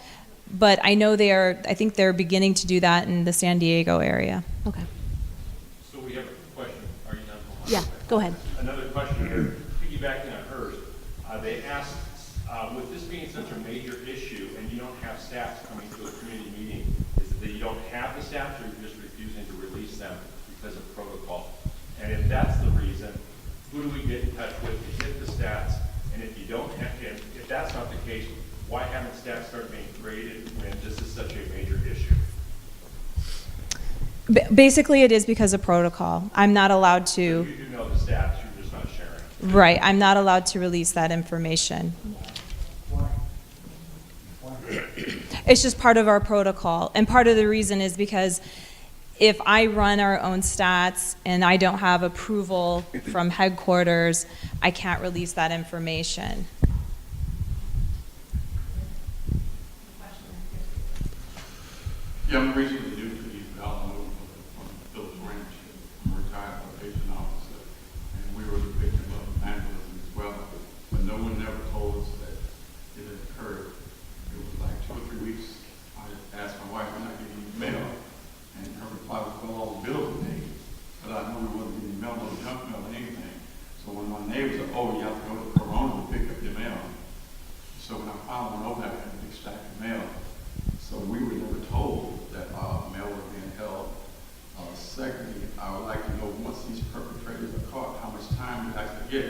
but I know I think they're beginning to do that in the San Diego area. Okay. So we have a question. Are you done? Yeah, go ahead. Another question here, piggybacking on hers. They asked, with this being such a major issue and you don't have staff coming to a community meeting, is it that you don't have the staff or you're just refusing to release them because of protocol? And if that's the reason, who do we get in touch with to get the stats? And if you don't have, if that's not the case, why haven't stats started being created when this is such a major issue? Basically, it is because of protocol. I'm not allowed to. You do know the stats, you're just not sharing. Right, I'm not allowed to release that information. It's just part of our protocol. And part of the reason is because if I run our own stats and I don't have approval from headquarters, I can't release that information. Yeah, I'm recently new to East Valley, from Phillips Ranch. I'm a retired probation officer, and we were the victim of vandalism as well. But no one ever told us that it had occurred. It was like 2 or 3 weeks. I asked my wife, when I get any mail, and her reply was, well, all the bills were paid. But I know we wasn't getting mail, no junk mail or anything. So when my neighbors said, oh, you have to go to Corona to pick up your mail. So when I finally went over there, I had a big stack of mail. So we were never told that mail was being held. Secondly, I would like to know, once these perpetrators are caught, how much time you actually get.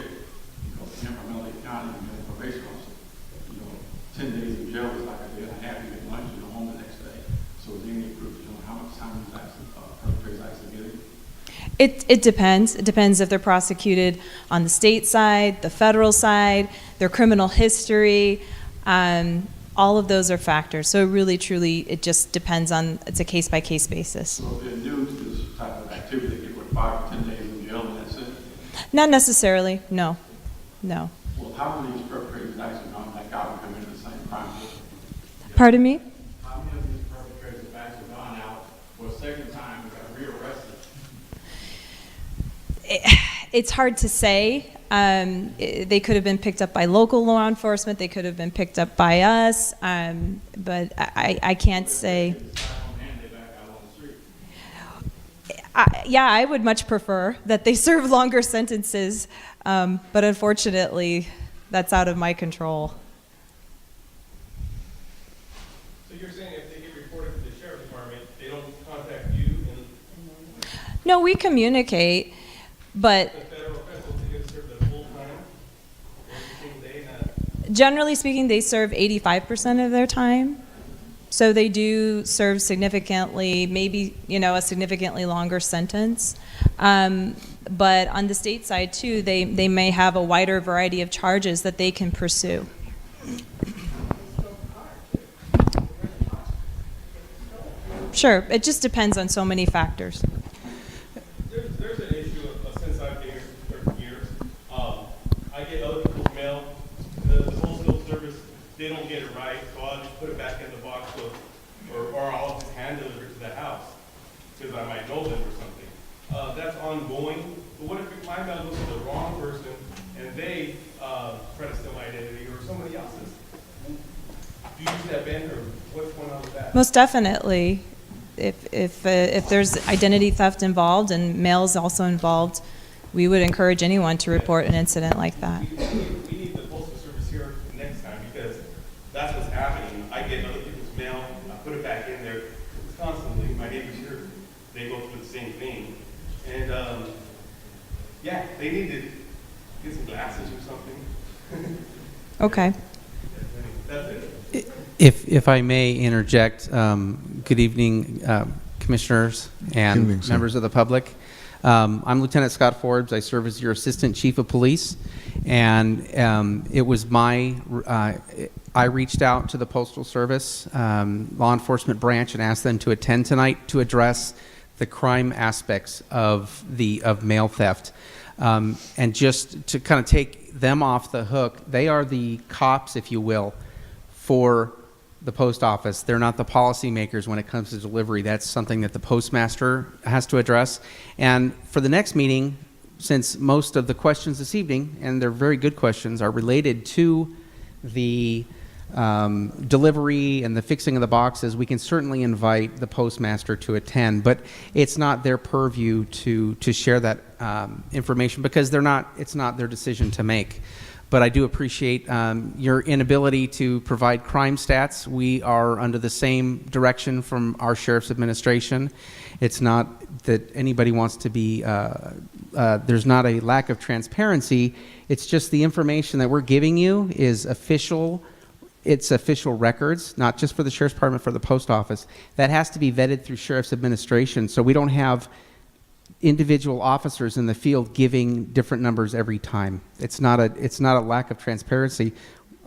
Because here from LA County, you get a probation officer. 10 days in jail is like a day and a half. You get lunch, you go home the next day. So is there any proof, how much time these perpetrators actually getting? It depends. It depends if they're prosecuted on the state side, the federal side, their criminal history. All of those are factors. So really, truly, it just depends on, it's a case-by-case basis. So if they're new to this type of activity, they get, 5 or 10 days in jail and that's it? Not necessarily, no. No. Well, how many of these perpetrators actually gone back out and committed the same crime? Pardon me? How many of these perpetrators have actually gone out for a second time and got rearrested? It's hard to say. They could have been picked up by local law enforcement. They could have been picked up by us. But I can't say. Yeah, I would much prefer that they serve longer sentences. But unfortunately, that's out of my control. So you're saying if they get reported to the sheriff's department, they don't contact you? No, we communicate, but generally speaking, they serve 85% of their time. So they do serve significantly, maybe, a significantly longer sentence. But on the state side, too, they may have a wider variety of charges that they can pursue. Sure, it just depends on so many factors. There's an issue since I've been here for 30 years. I I might know them or something. That's ongoing. But what if my mail goes to the wrong person and they try to steal my identity or somebody else's? Do you use that bin, or what's going on with that? Most definitely. If there's identity theft involved and mail is also involved, we would encourage anyone to report an incident like that. We need the Postal Service here next time, because that's what's happening. I get other people's mail, I put it back in there. It's constantly, my neighbors here, they go through the same thing. And, yeah, they need to get some glasses or something. Okay. That's it. If I may interject, good evening, commissioners and Good evening, sir. members of the public. I'm Lieutenant Scott Forbes. I serve as your Assistant Chief of Police, and it was I reached out to the Postal Service law enforcement branch and asked them to attend tonight to address the crime aspects of mail theft. And just to kind of take them off the hook, they are the cops, if you will, for the post office. They're not the policymakers when it comes to delivery. That's something that the postmaster has to address. And for the next meeting, since most of the questions this evening, and they're very good questions, are related to the delivery and the fixing of the boxes, we can certainly invite the postmaster to attend, but it's not their purview to share that information, because it's not their decision to make. But I do appreciate your inability to provide crime stats. We are under the same direction from our sheriff's administration. It's not that anybody wants to be, there's not a lack of transparency. It's just the information that we're giving you is official. It's official records, not just for the sheriff's department, for the post office. That has to be vetted through sheriff's administration, so we don't have individual officers in the field giving different numbers every time. It's not a lack of transparency.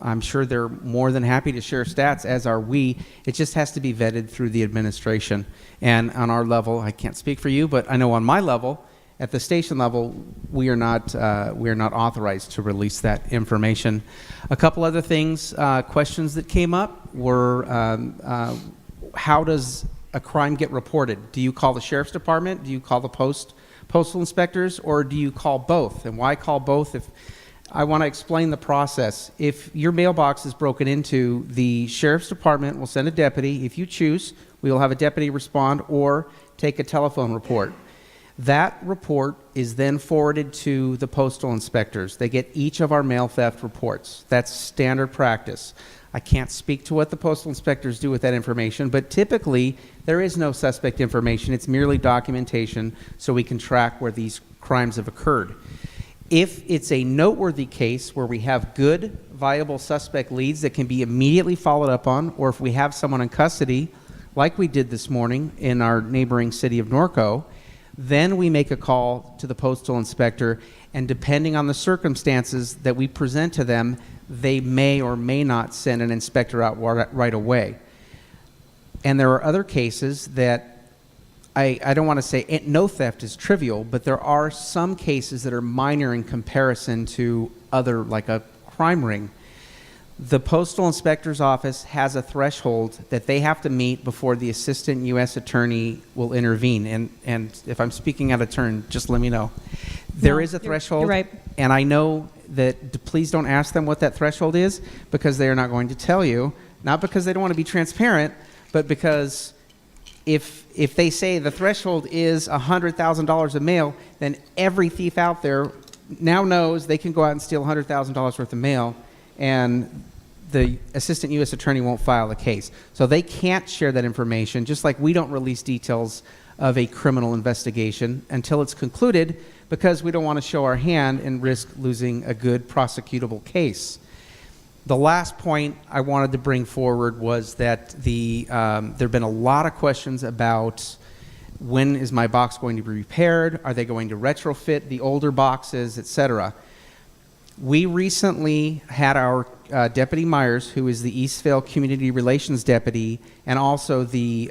I'm sure they're more than happy to share stats, as are we. It just has to be vetted through the administration. And on our level, I can't speak for you, but I know on my level, at the station level, we are not authorized to release that information. A couple other things, questions that came up were, how does a crime get reported? Do you call the sheriff's department? Do you call the postal inspectors, or do you call both? And why call both? If I want to explain the process. If your mailbox is broken into, the sheriff's department will send a deputy. If you choose, we will have a deputy respond or take a telephone report. That report is then forwarded to the postal inspectors. They get each of our mail theft reports. That's standard practice. I can't speak to what the postal inspectors do with that information, but typically there is no suspect information. It's merely documentation so we can track where these crimes have occurred. If it's a noteworthy case where we have good, viable suspect leads that can be immediately followed up on, or if we have someone in custody, like we did this morning in our neighboring city of Norco, then we make a call to the postal inspector, and depending on the circumstances that we present to them, they may or may not send an inspector out right away. And there are other cases that I don't want to say no theft is trivial, but there are some cases that are minor in comparison to other, like a crime ring. The postal inspector's office has a threshold that they have to meet before the assistant U.S. attorney will intervene. And if I'm speaking out of turn, just let me know. There is a threshold. You're right. And I know that please don't ask them what that threshold is, because they are not going to tell you. Not because they don't want to be transparent, but because if they say the threshold is $100,000 of mail, then every thief out there now knows they can go out and steal $100,000 worth of mail, and the assistant U.S. attorney won't file a case. So they can't share that information, just like we don't release details of a criminal investigation until it's concluded, because we don't want to show our hand and risk losing a good prosecutable case. The last point I wanted to bring forward was that there have been a lot of questions about when is my box going to be repaired? Are they going to retrofit the older boxes, etc.? We recently had our Deputy Myers, who is the Eastvale Community Relations Deputy, and also she's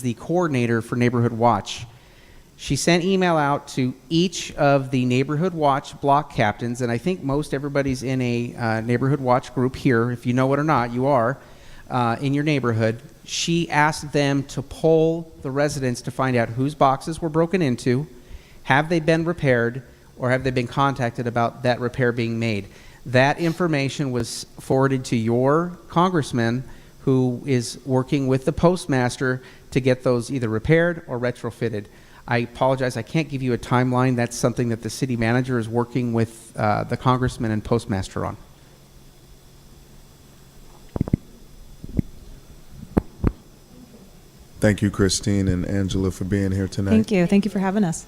the coordinator for Neighborhood Watch. She sent email out to each of the Neighborhood Watch block captains, and I think most everybody's in a Neighborhood Watch group here. If you know it or not, you are. in your neighborhood. She asked them to poll the residents to find out whose boxes were broken into, have they been repaired, or have they been contacted about that repair being made. That information was forwarded to your congressman, who is working with the postmaster to get those either repaired or retrofitted. I apologize, I can't give you a timeline. That's something that the city manager is working with the congressman and postmaster on. Thank you, Christine and Angela, for being here tonight. Thank you. Thank you for having us.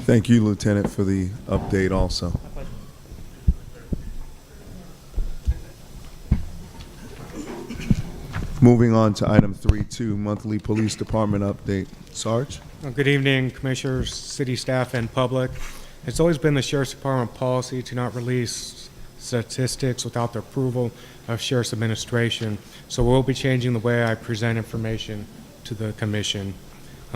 Thank you, Lieutenant, for the update also. Moving on to item 3.2, monthly police department update. Sarge? Good evening, Commissioners, city staff, and public. It's always been the Sheriff's Department policy to not release statistics without the approval of Sheriff's Administration, so we'll be changing the way I present information to the Commission.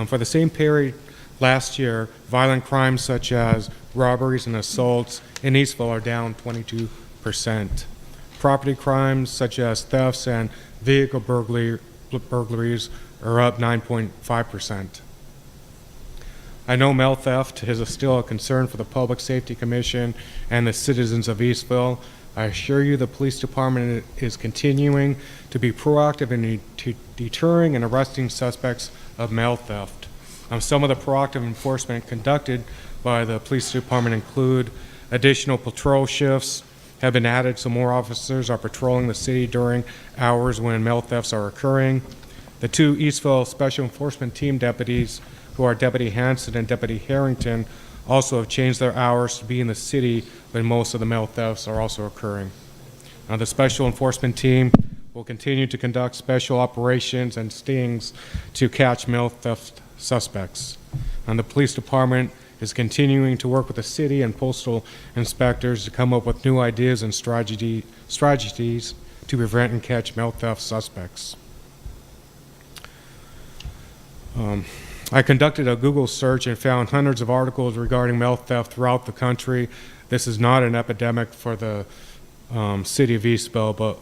For the same period last year, violent crimes such as robberies and assaults in Eastville are down 22%. Property crimes such as thefts and vehicle burglaries are up 9.5%. I know mail theft is still a concern for the Public Safety Commission and the citizens of Eastville. I assure you the police department is continuing to be proactive in deterring and arresting suspects of mail theft. Some of the proactive enforcement conducted by the police department include additional patrol shifts have been added so more officers are patrolling the city during hours when mail thefts are occurring. The two Eastville Special Enforcement Team deputies, who are Deputy Hanson and Deputy Harrington, also have changed their hours to be in the city when most of the mail thefts are also occurring. The Special Enforcement Team will continue to conduct special operations and stings to catch mail theft suspects. And the police department is continuing to work with the city and postal inspectors to come up with new ideas and strategies to prevent and catch mail theft suspects. I conducted a Google search and found hundreds of articles regarding mail theft throughout the country. This is not an epidemic for the city of Eastville,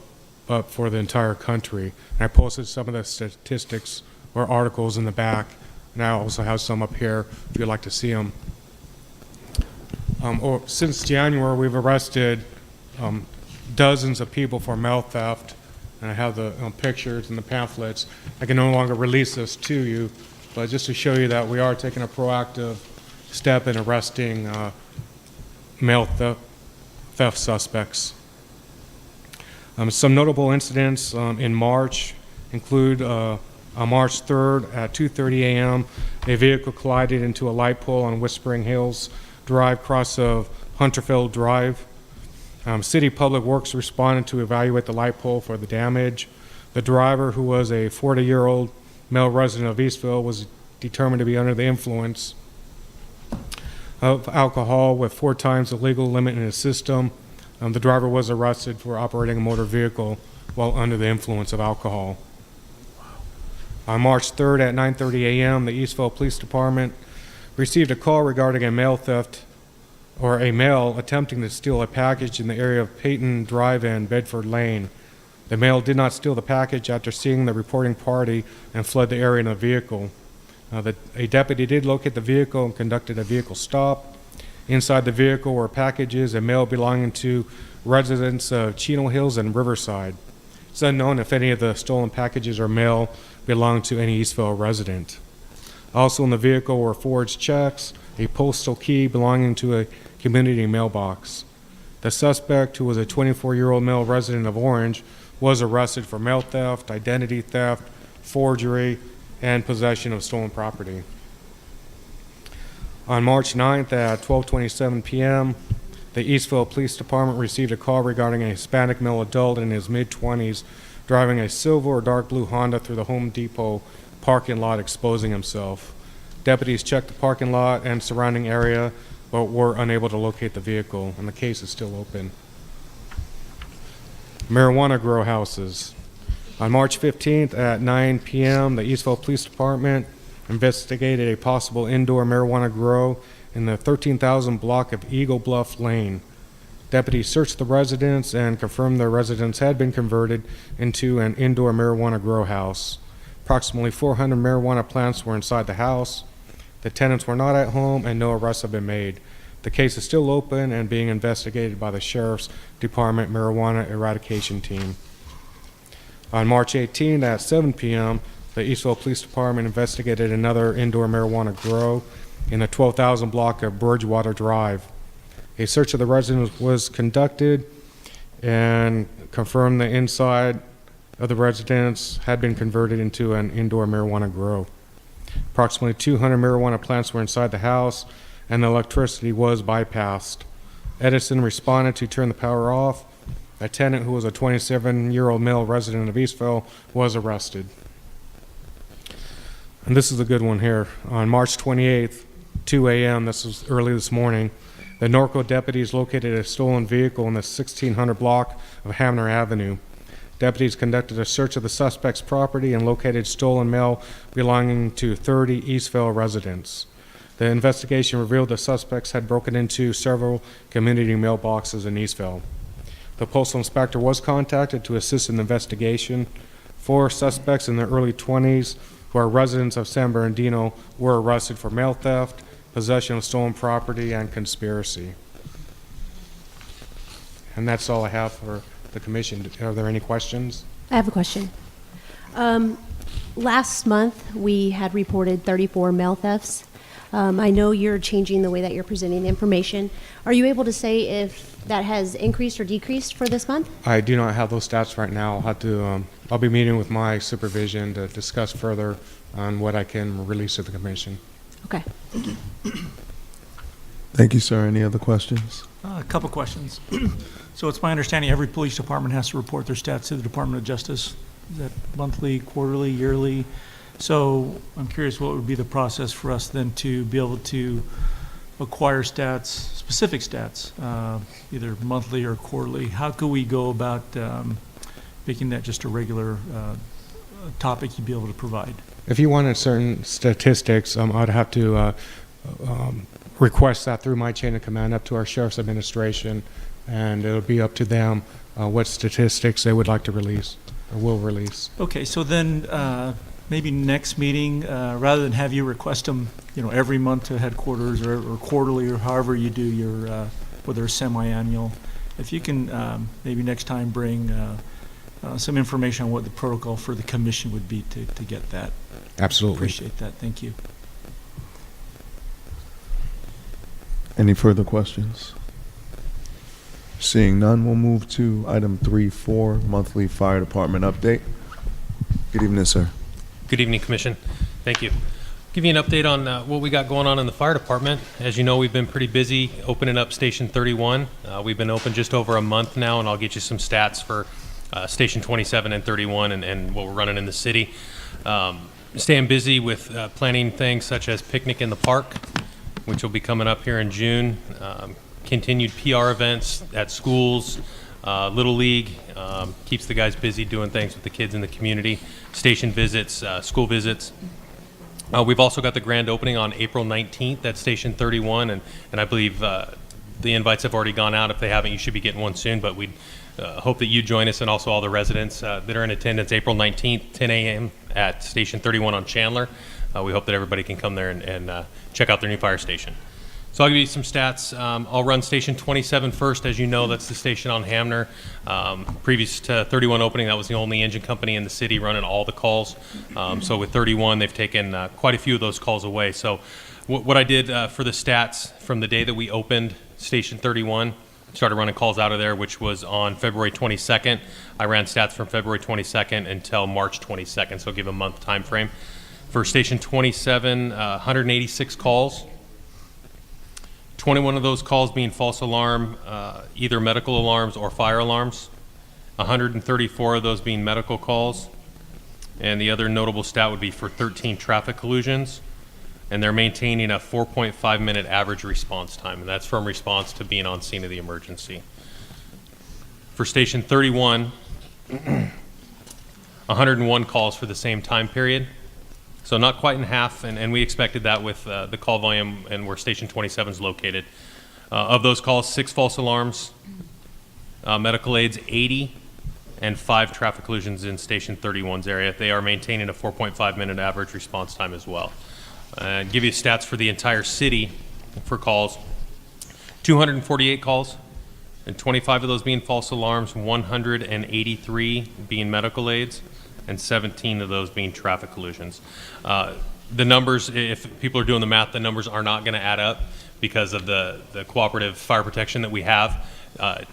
but for the entire country. And I posted some of the statistics or articles in the back, and I also have some up here if you'd like to see them. Since January, we've arrested dozens of people for mail theft, and I have the pictures and the pamphlets. I can no longer release this to you, but just to show you that we are taking a proactive step in arresting mail theft suspects. Some notable incidents in March include on March 3rd at 2:30 a.m., a vehicle collided into a light pole on Whispering Hills Drive, cross of Hunterfield Drive. City Public Works responded to evaluate the light pole for the damage. The driver, who was a 40-year-old male resident of Eastville, was determined to be under the influence of alcohol with 4 times the legal limit in his system. The driver was arrested for operating a motor vehicle while under the influence of alcohol. On March 3rd at 9:30 a.m., the Eastville Police Department received a call regarding a mail theft, or a male attempting to steal a package in the area of Peyton Drive and Bedford Lane. The male did not steal the package after seeing the reporting party and fled the area in a vehicle. A deputy did locate the vehicle and conducted a vehicle stop. Inside the vehicle were packages and mail belonging to residents of Chino Hills and Riverside. It's unknown if any of the stolen packages or mail belonged to any Eastville resident. Also in the vehicle were forged checks, a postal key belonging to a community mailbox. The suspect, who was a 24-year-old male resident of Orange, was arrested for mail theft, identity theft, forgery, and possession of stolen property. On March 9th at 12:27 p.m., the Eastville Police Department received a call regarding a Hispanic male adult in his mid-20s driving a silver or dark blue Honda through the Home Depot parking lot, exposing himself. Deputies checked the parking lot and surrounding area, but were unable to locate the vehicle, and the case is still open. Marijuana grow houses. On March 15th at 9 p.m., the Eastville Police Department investigated a possible indoor marijuana grow in the 13,000 block of Eagle Bluff Lane. Deputies searched the residence and confirmed their residence had been converted into an indoor marijuana grow house. Approximately 400 marijuana plants were inside the house. The tenants were not at home and no arrests have been made. The case is still open and being investigated by the Sheriff's Department Marijuana Eradication Team. On March 18 at 7 p.m., the Eastville Police Department investigated another indoor marijuana grow in the 12,000 block of Bridgewater Drive. A search of the residence was conducted and confirmed the inside of the residence had been converted into an indoor marijuana grow. Approximately 200 marijuana plants were inside the house and the electricity was bypassed. Edison responded to turn the power off. A tenant who was a 27-year-old male resident of Eastville was arrested. And this is a good one here. On March 28th, 2 a.m., this was early this morning, the Norco deputies located a stolen vehicle in the 1600 block of Hamner Avenue. Deputies conducted a search of the suspect's property and located stolen mail belonging to 30 Eastville residents. The investigation revealed the suspects had broken into several community mailboxes in Eastville. The postal inspector was contacted to assist in the investigation. 4 suspects in their early 20s who are residents of San Bernardino were arrested for mail theft, possession of stolen property, and conspiracy. And that's all I have for the commission. Are there any questions? I have a question. Last month, we had reported 34 mail thefts. I know you're changing the way that you're presenting the information. Are you able to say if that has increased or decreased for this month? I do not have those stats right now. I'll have to. I'll be meeting with my supervision to discuss further on what I can release to the commission. Okay. Thank you, sir. Any other questions? A couple questions. So it's my understanding every police department has to report their stats to the Department of Justice. Is that monthly, quarterly, yearly? So I'm curious what would be the process for us then to be able to acquire stats, specific stats, either monthly or quarterly. How could we go about making that just a regular topic you'd be able to provide? If you wanted certain statistics, I'd have to request that through my chain of command up to our Sheriff's Administration, and it'll be up to them what statistics they would like to release or will release. Okay, so then maybe next meeting, rather than have you request them, every month to headquarters or quarterly or however you do your, whether it's semi-annual, if you can maybe next time bring some information on what the protocol for the commission would be to get that. Absolutely. Appreciate that. Thank you. Any further questions? Seeing none, we'll move to item 3.4, monthly fire department update. Good evening, sir. Good evening, Commission. Thank you. Give you an update on what we got going on in the fire department. As you know, we've been pretty busy opening up Station 31. We've been open just over a month now, and I'll get you some stats for Station 27 and 31 and what we're running in the city. Staying busy with planning things such as Picnic in the Park, which will be coming up here in June. Continued PR events at schools, Little League, keeps the guys busy doing things with the kids in the community, station visits, school visits. We've also got the grand opening on April 19th at Station 31, and I believe the invites have already gone out. If they haven't, you should be getting one soon, but we hope that you join us and also all the residents that are in attendance April 19th, 10 a.m. at Station 31 on Chandler. We hope that everybody can come there and check out their new fire station. So I'll give you some stats. I'll run Station 27 first. As you know, that's the station on Hamner. Previous to 31 opening, that was the only engine company in the city running all the calls. So with 31, they've taken quite a few of those calls away. So what I did for the stats from the day that we opened Station 31, started running calls out of there, which was on February 22nd. I ran stats from February 22nd until March 22nd, so I'll give a month time frame. For Station 27, 186 calls. 21 of those calls being false alarm, either medical alarms or fire alarms. 134 of those being medical calls. And the other notable stat would be for 13 traffic collisions. And they're maintaining a 4.5 minute average response time. And that's from response to being on scene of the emergency. For Station 31, 101 calls for the same time period. So not quite in half, and we expected that with the call volume and where Station 27 is located. Of those calls, 6 false alarms, medical aids 80, and 5 traffic collisions in Station 31's area. They are maintaining a 4.5-minute average response time as well. Give you stats for the entire city for calls. 248 calls, and 25 of those being false alarms, 183 being medical aids, and 17 of those being traffic collisions. The numbers, if people are doing the math, the numbers are not going to add up because of the cooperative fire protection that we have.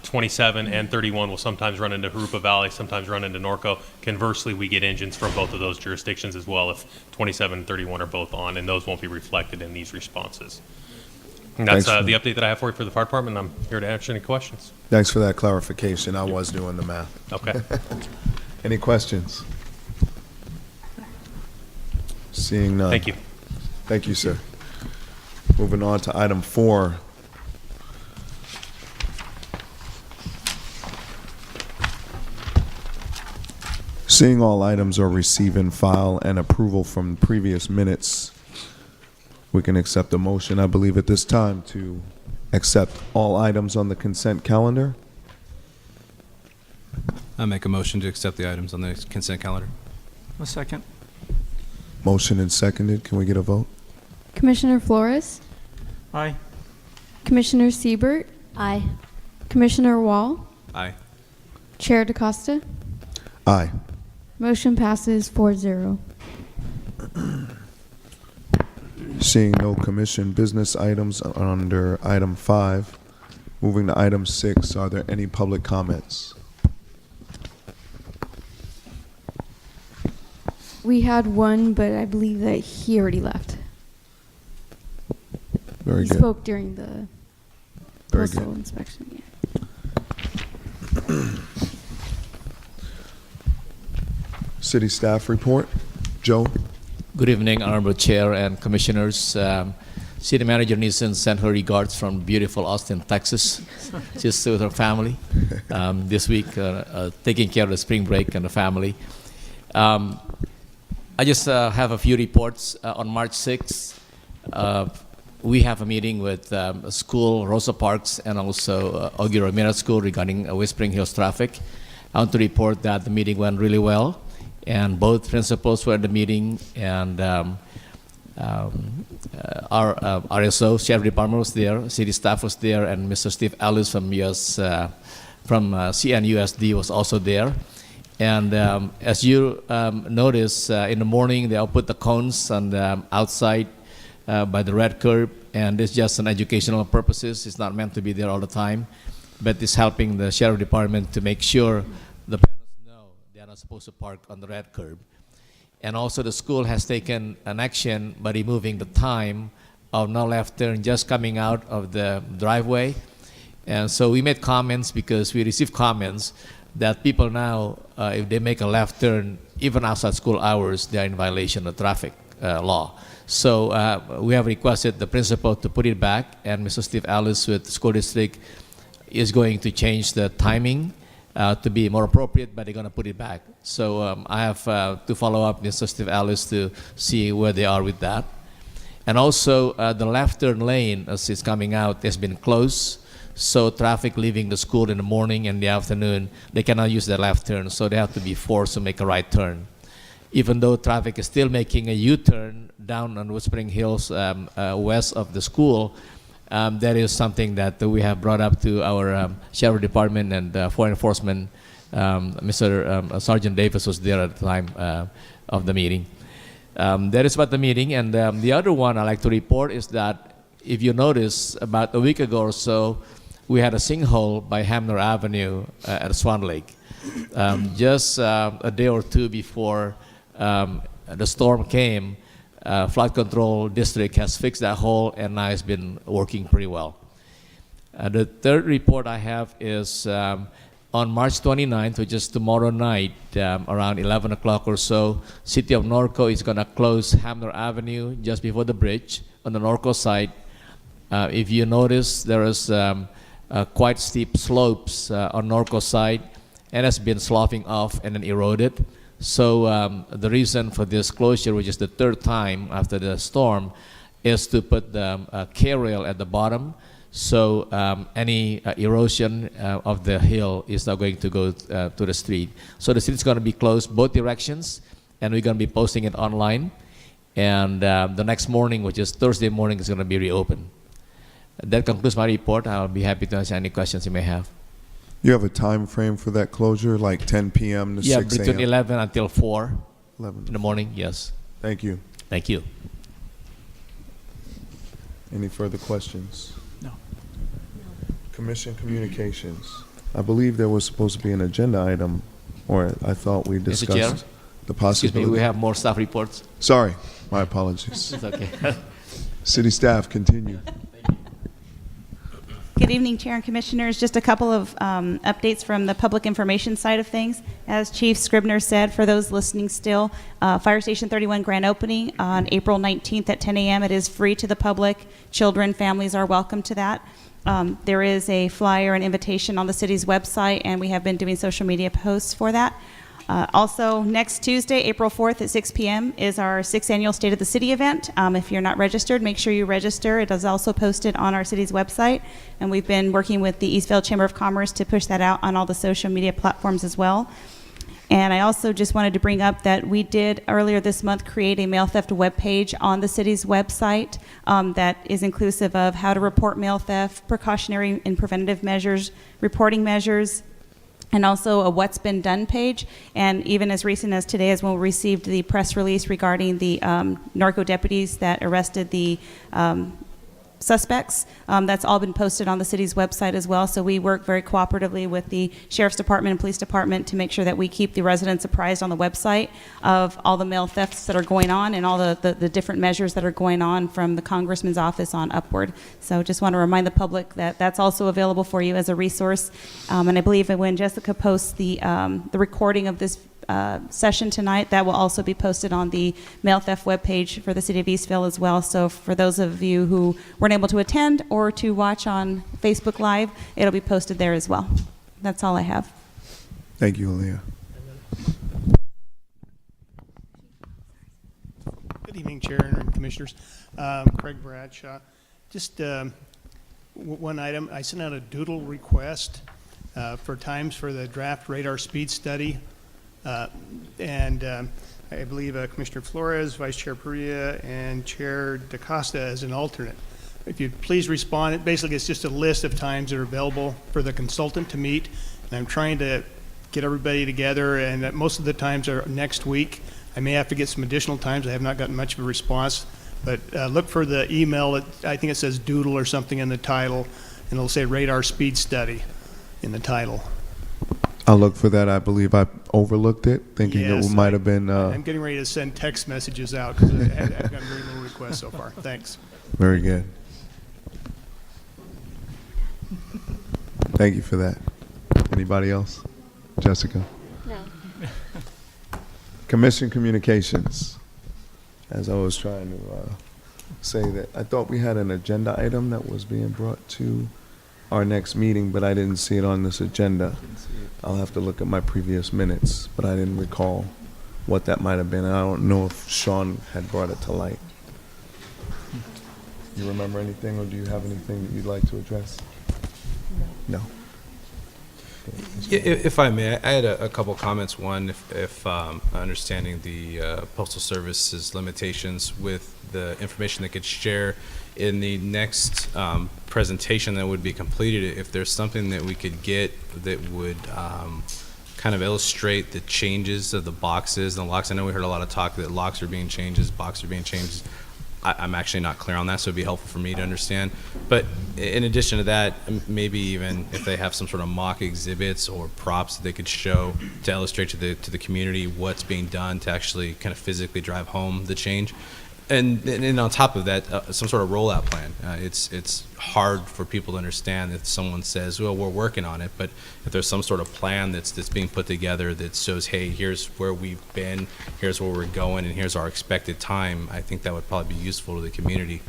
27 and 31 will sometimes run into Harupa Valley, sometimes run into Norco. Conversely, we get engines from both of those jurisdictions as well if 27 and 31 are both on, and those won't be reflected in these responses. And that's the update that I have for you for the fire department. I'm here to answer any questions. Thanks for that clarification. I was doing the math. Okay. Any questions? Seeing none. Thank you. Thank you, sir. Moving on to item 4. Seeing all items are receiving file and approval from previous minutes, we can accept a motion, I believe, at this time to accept all items on the consent calendar. I make a motion to accept the items on the consent calendar. A second. Motion and seconded. Can we get a vote? Commissioner Flores, Aye. Commissioner Siebert, Aye. Commissioner Wall, Aye. Chair DaCosta. Aye. Motion passes 4-0. Seeing no commission business items under item 5, moving to item 6, are there any public comments? We had one, but I believe that he already left. Very He good. spoke during the Very postal good. inspection. City staff report. Joe? Good evening, Honorable Chair and Commissioners. City Manager Neeson sent her regards from beautiful Austin, Texas. She's with her family this week, taking care of the spring break and the family. I just have a few reports. On March 6th, we have a meeting with a school, Rosa Parks, and also Augie Ramirez School regarding Whispering Hills traffic. I want to report that the meeting went really well, and both principals were at the meeting, and our RSO, Sheriff Department was there, city staff was there, and Mr. Steve Ellis from CNUSD was also there. And as you notice, in the morning, they'll put the cones on the outside by the red curb, and it's just an educational purposes. It's not meant to be there all the time, but it's helping the Sheriff Department to make sure the parents know they're not supposed to park on the red curb. And also the school has taken an action by removing the time of no left turn just coming out of the driveway. And so we made comments because we received comments that people now, if they make a left turn, even outside school hours, they are in violation of traffic law. So we have requested the principal to put it back, and Mr. Steve Ellis with the school district is going to change the timing to be more appropriate, but they're going to put it back. So I have to follow up Mr. Steve Ellis to see where they are with that. And also the left turn lane, as it's coming out, has been closed. So traffic leaving the school in the morning and the afternoon, they cannot use the left turn, so they have to be forced to make a right turn. Even though traffic is still making a U-turn down on Whispering Hills west of the school, that is something that we have brought up to our Sheriff Department and for enforcement. Mr. Sergeant Davis was there at the time of the meeting. That is about the meeting. And the other one I'd like to report is that if you notice, about a week ago or so, we had a sinkhole by Hamner Avenue at Swan Lake. Just a day or two before the storm came, Flood Control District has fixed that hole, and now it's been working pretty well. The third report I have is on March 29th, which is tomorrow night, around 11 o'clock or so, City of Norco is going to close Hamner Avenue just before the bridge on the Norco side. If you notice, there is quite steep slopes on Norco side, and has been sloughing off and then eroded. So the reason for this closure, which is the third time after the storm, is to put the K-rail at the bottom So any erosion of the hill is not going to go to the street. So the street is going to be closed both directions, and we're going to be posting it online. And the next morning, which is Thursday morning, is going to be reopened. That concludes my report. I'll be happy to answer any questions you may have. You have a time frame for that closure, like 10 p.m. to 6 a.m.? Between 11 until 4 11. in the morning, yes. Thank you. Thank you. Any further questions? No. Commission communications. I believe there was supposed to be an agenda item, or I thought we Mr. discussed Chair? the Excuse possibility. me, we have more staff reports. Sorry, my apologies. It's okay. City staff, continue. Good evening, Chair and Commissioners. Just a couple of updates from the public information side of things. As Chief Scribner said, for those listening still, Fire Station 31 grand opening on April 19th at 10 a.m. It is free to the public. Children, families are welcome to that. There is a flyer and invitation on the city's website, and we have been doing social media posts for that. Also, next Tuesday, April 4th at 6 p.m. is our 6th annual State of the City event. If you're not registered, make sure you register. It is also posted on our city's website, and we've been working with the Eastvale Chamber of Commerce to push that out on all the social media platforms as well. And I also just wanted to bring up that we did earlier this month create a mail theft webpage on the city's website that is inclusive of how to report mail theft, precautionary and preventative measures, reporting measures, and also a what's been done page. And even as recent as today is when we received the press release regarding the narco deputies that arrested the suspects. That's all been posted on the city's website as well. So we work very cooperatively with the Sheriff's Department and Police Department to make sure that we keep the residents apprised on the website of all the mail thefts that are going on and all the different measures that are going on from the Congressman's office on upward. So just want to remind the public that that's also available for you as a resource. And I believe that when Jessica posts the recording of this session tonight, that will also be posted on the mail theft webpage for the City of Eastville as well. So for those of you who weren't able to attend or to watch on Facebook Live, it'll be posted there as well. That's all I have. Thank you, Aaliyah. Good evening, Chair and Commissioners. Craig Bradshaw. Just one item. I sent out a doodle request for times for the draft radar speed study. I believe Commissioner Flores, Vice Chair Perea, and Chair DaCosta as an alternate. If you'd please respond. Basically, it's just a list of times that are available for the consultant to meet. And I'm trying to get everybody together, and most of the times are next week. I may have to get some additional times. I have not gotten much of a response. But look for the email. I think it says doodle or something in the title, and it'll say radar speed study in the title. I'll look for that. I believe I overlooked it, thinking Yes, it might have been. I'm getting ready to send text messages out because I've gotten very little requests so far. Thanks. Very good. Thank you for that. Anybody else? Jessica? No. Commission communications. As I was trying to say that, I thought we had an agenda item that was being brought to our next meeting, but I didn't see it on this agenda. I'll have to look at my previous minutes, but I didn't recall what that might have been. I don't know if Sean had brought it to light. You remember anything, or do you have anything that you'd like to address? No. If I may, I had a couple comments. One, if understanding the Postal Service's limitations with the information they could share in the next presentation that would be completed, if there's something that we could get that would kind of illustrate the changes of the boxes and the locks. I know we heard a lot of talk that locks are being changed, boxes are being changed. I'm actually not clear on that, so it'd be helpful for me to understand. But in addition to that, maybe even if they have some sort of mock exhibits or props that they could show to illustrate to the community what's being done to actually kind of physically drive home the change. And on top of that, some sort of rollout plan. It's hard for people to understand if someone says, well, we're working on it, but if there's some sort of plan that's being put together that shows, hey, here's where we've been, here's where we're going, and here's our expected time, I think that would probably be useful to the community.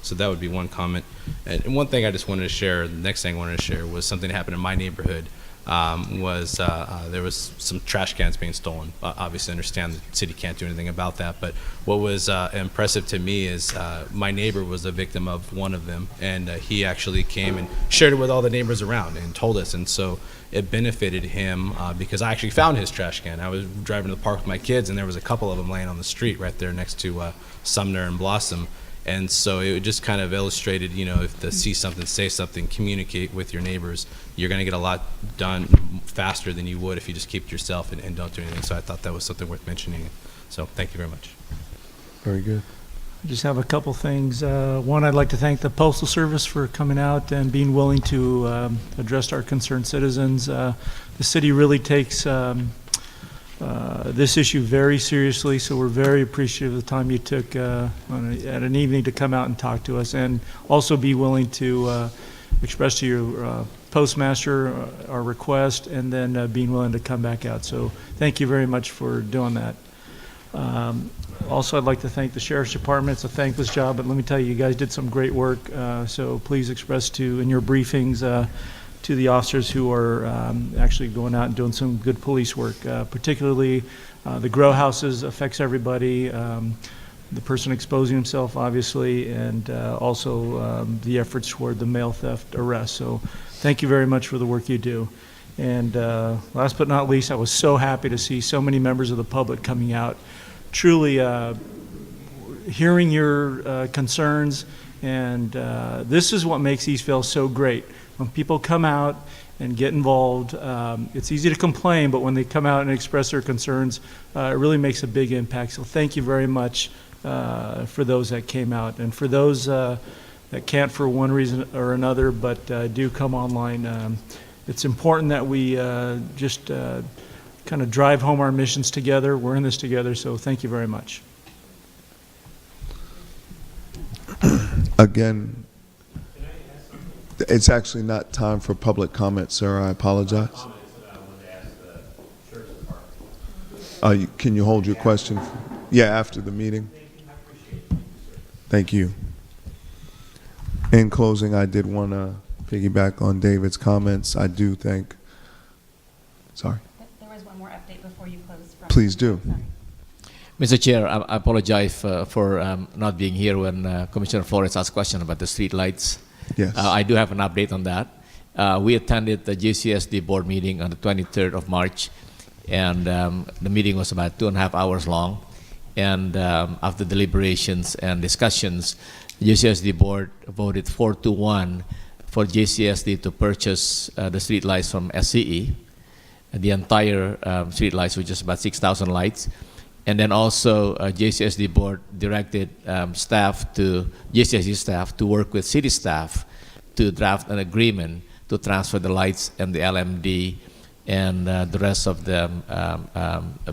So that would be one comment. And one thing I just wanted to share, the next thing I wanted to share was something that happened in my neighborhood. there was some trash cans being stolen. Obviously, I understand the city can't do anything about that, but what was impressive to me is my neighbor was a victim of one of them, and he actually came and shared it with all the neighbors around and told us, and so it benefited him because I actually found his trash can. I was driving to the park with my kids, and there was a couple of them laying on the street right there next to Sumner and Blossom. And so it just kind of illustrated, you know, if to see something, say something, communicate with your neighbors, you're going to get a lot done faster than you would if you just keep to yourself and don't do anything. So I thought that was something worth mentioning. So thank you very much. Very good. I just have a couple things. One, I'd like to thank the Postal Service for coming out and being willing to address our concerned citizens. The city really takes this issue very seriously, so we're very appreciative of the time you took at an evening to come out and talk to us, and also be willing to express to your postmaster our request, and then being willing to come back out. So thank you very much for doing that. Also, I'd like to thank the Sheriff's Department. It's a thankless job, but let me tell you, you guys did some great work. So please express in your briefings to the officers who are actually going out and doing some good police work. Particularly the grow houses affects everybody. The person exposing himself, obviously, and also the efforts toward the mail theft arrest. So thank you very much for the work you do. And last but not least, I was so happy to see so many members of the public coming out, truly hearing your concerns, and this is what makes Eastvale so great. When people come out and get involved, it's easy to complain, but when they come out and express their concerns, it really makes a big impact. So thank you very much for those that came out. And for those that can't for one reason or another, but do come online, it's important that we just kind of drive home our missions together. We're in this together, so thank you very much. Again, it's actually not time for public comment, sir. I apologize. Can you hold your question? Yeah, after the meeting. Thank you. In closing, I did want to piggyback on David's comments. I do think. Sorry. There was one more update before you close. Please do. Mr. Chair, I apologize for not being here when Commissioner Flores asked a question about the street lights. Yes. I do have an update on that. We attended the JCSD board meeting on the 23rd of March, and the meeting was about 2.5 hours long. And after deliberations and discussions, the JCSD board voted 4-1 for JCSD to purchase the street lights from SCE, the entire street lights, which is about 6,000 lights. And then also JCSD board directed JCSD staff to work with city staff to draft an agreement to transfer the lights and the LMD and the rest of the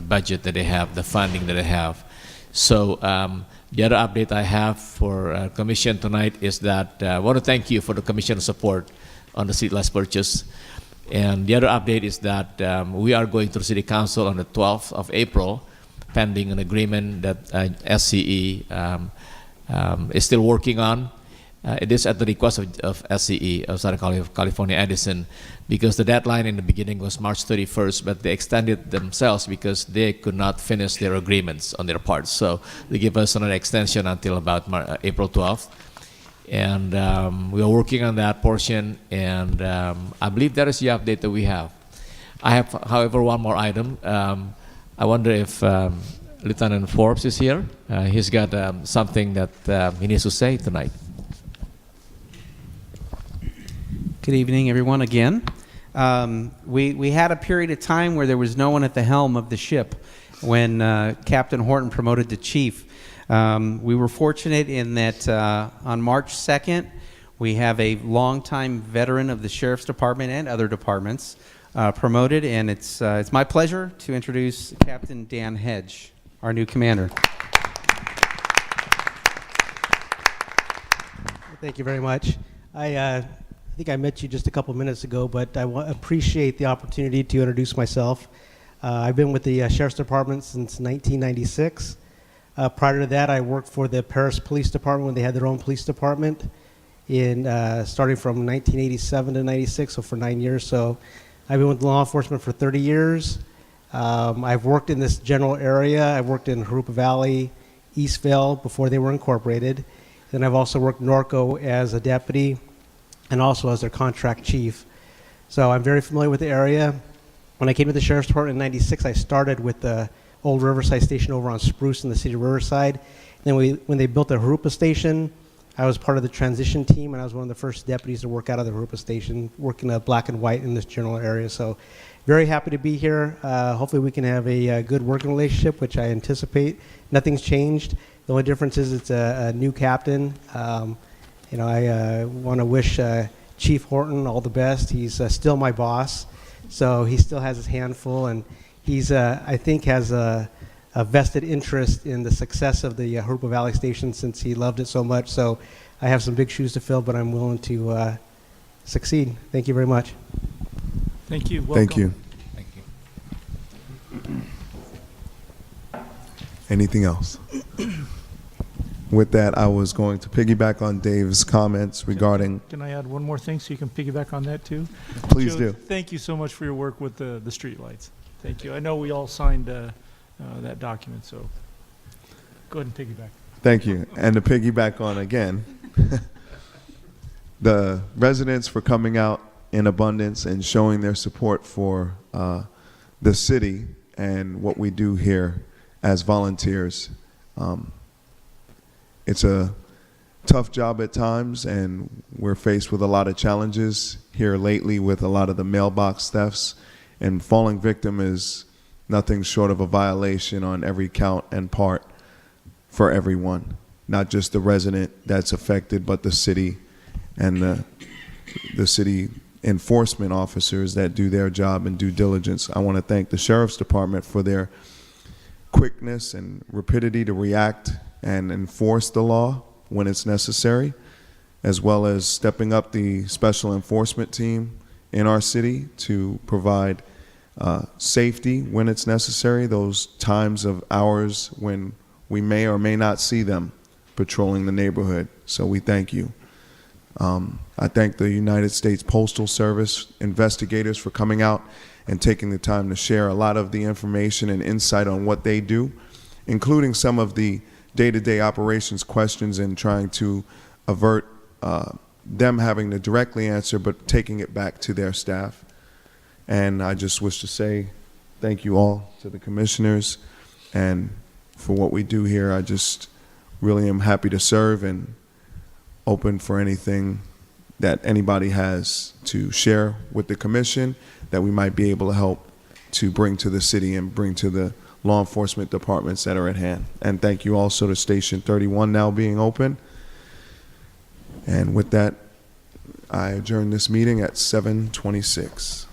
budget that they have, the funding that they have. So the other update I have for Commission tonight is that I want to thank you for the Commission support on the streetlights purchase. And the other update is that we are going to the City Council on the 12th of April, pending an agreement that SCE is still working on. It is at the request of SCE, of Southern California Edison, because the deadline in the beginning was March 31st, but they extended themselves because they could not finish their agreements on their parts. So they give us another extension until about April 12th. And we are working on that portion, and I believe that is the update that we have. I have, however, one more item. I wonder if Lieutenant Forbes is here. He's got something that he needs to say tonight. Good evening, everyone, again. We had a period of time where there was no one at the helm of the ship when Captain Horton promoted to chief. We were fortunate in that on March 2nd, we have a longtime veteran of the Sheriff's Department and other departments promoted, and it's my pleasure to introduce Captain Dan Hedge, our new commander. Thank you very much. I think I met you just a couple minutes ago, but I appreciate the opportunity to introduce myself. I've been with the Sheriff's Department since 1996. Prior to that, I worked for the Paris Police Department when they had their own police department, starting from 1987 to 96, so for 9 years. So I've been with law enforcement for 30 years. I've worked in this general area. I've worked in Jurupa Valley, Eastvale before they were incorporated. Then I've also worked Norco as a deputy and also as their contract chief. So I'm very familiar with the area. When I came to the Sheriff's Department in '96, I started with the old Riverside station over on Spruce in the city of Riverside. Then when they built the Jurupa station, I was part of the transition team, and I was one of the first deputies to work out of the Jurupa station, working black and white in this general area. So very happy to be here. Hopefully we can have a good working relationship, which I anticipate. Nothing's changed. The only difference is it's a new captain. I want to wish Chief Horton all the best. He's still my boss, so he still has his hand full, and he's, I think, has a vested interest in the success of the Jurupa Valley station since he loved it so much. So I have some big shoes to fill, but I'm willing to succeed. Thank you very much. Thank you. Welcome. Thank you. Thank you. Anything else? With that, I was going to piggyback on Dave's comments regarding. Can I add one more thing so you can piggyback on that too? Please Joe, do. Thank you so much for your work with the street lights. Thank you. I know we all signed that document, so go ahead and piggyback. Thank you. And to piggyback on again, the residents for coming out in abundance and showing their support for the city and what we do here as volunteers. It's a tough job at times, and we're faced with a lot of challenges here lately with a lot of the mailbox thefts, and falling victim is nothing short of a violation on every count and part for everyone, not just the resident that's affected, but the city and the city enforcement officers that do their job in due diligence. I want to thank the Sheriff's Department for their quickness and rapidity to react and enforce the law when it's necessary, as well as stepping up the special enforcement team in our city to provide safety when it's necessary, those times of hours when we may or may not see them patrolling the neighborhood. So we thank you. I thank the United States Postal Service investigators for coming out and taking the time to share a lot of the information and insight on what they do, including some of the day-to-day operations questions and trying to avert them having to directly answer, but taking it back to their staff. And I just wish to say thank you all to the commissioners and for what we do here. I just really am happy to serve and open for anything that anybody has to share with the commission that we might be able to help to bring to the city and bring to the law enforcement departments that are at hand. And thank you also to Station 31 now being open. And with that, I adjourn this meeting at 7:26.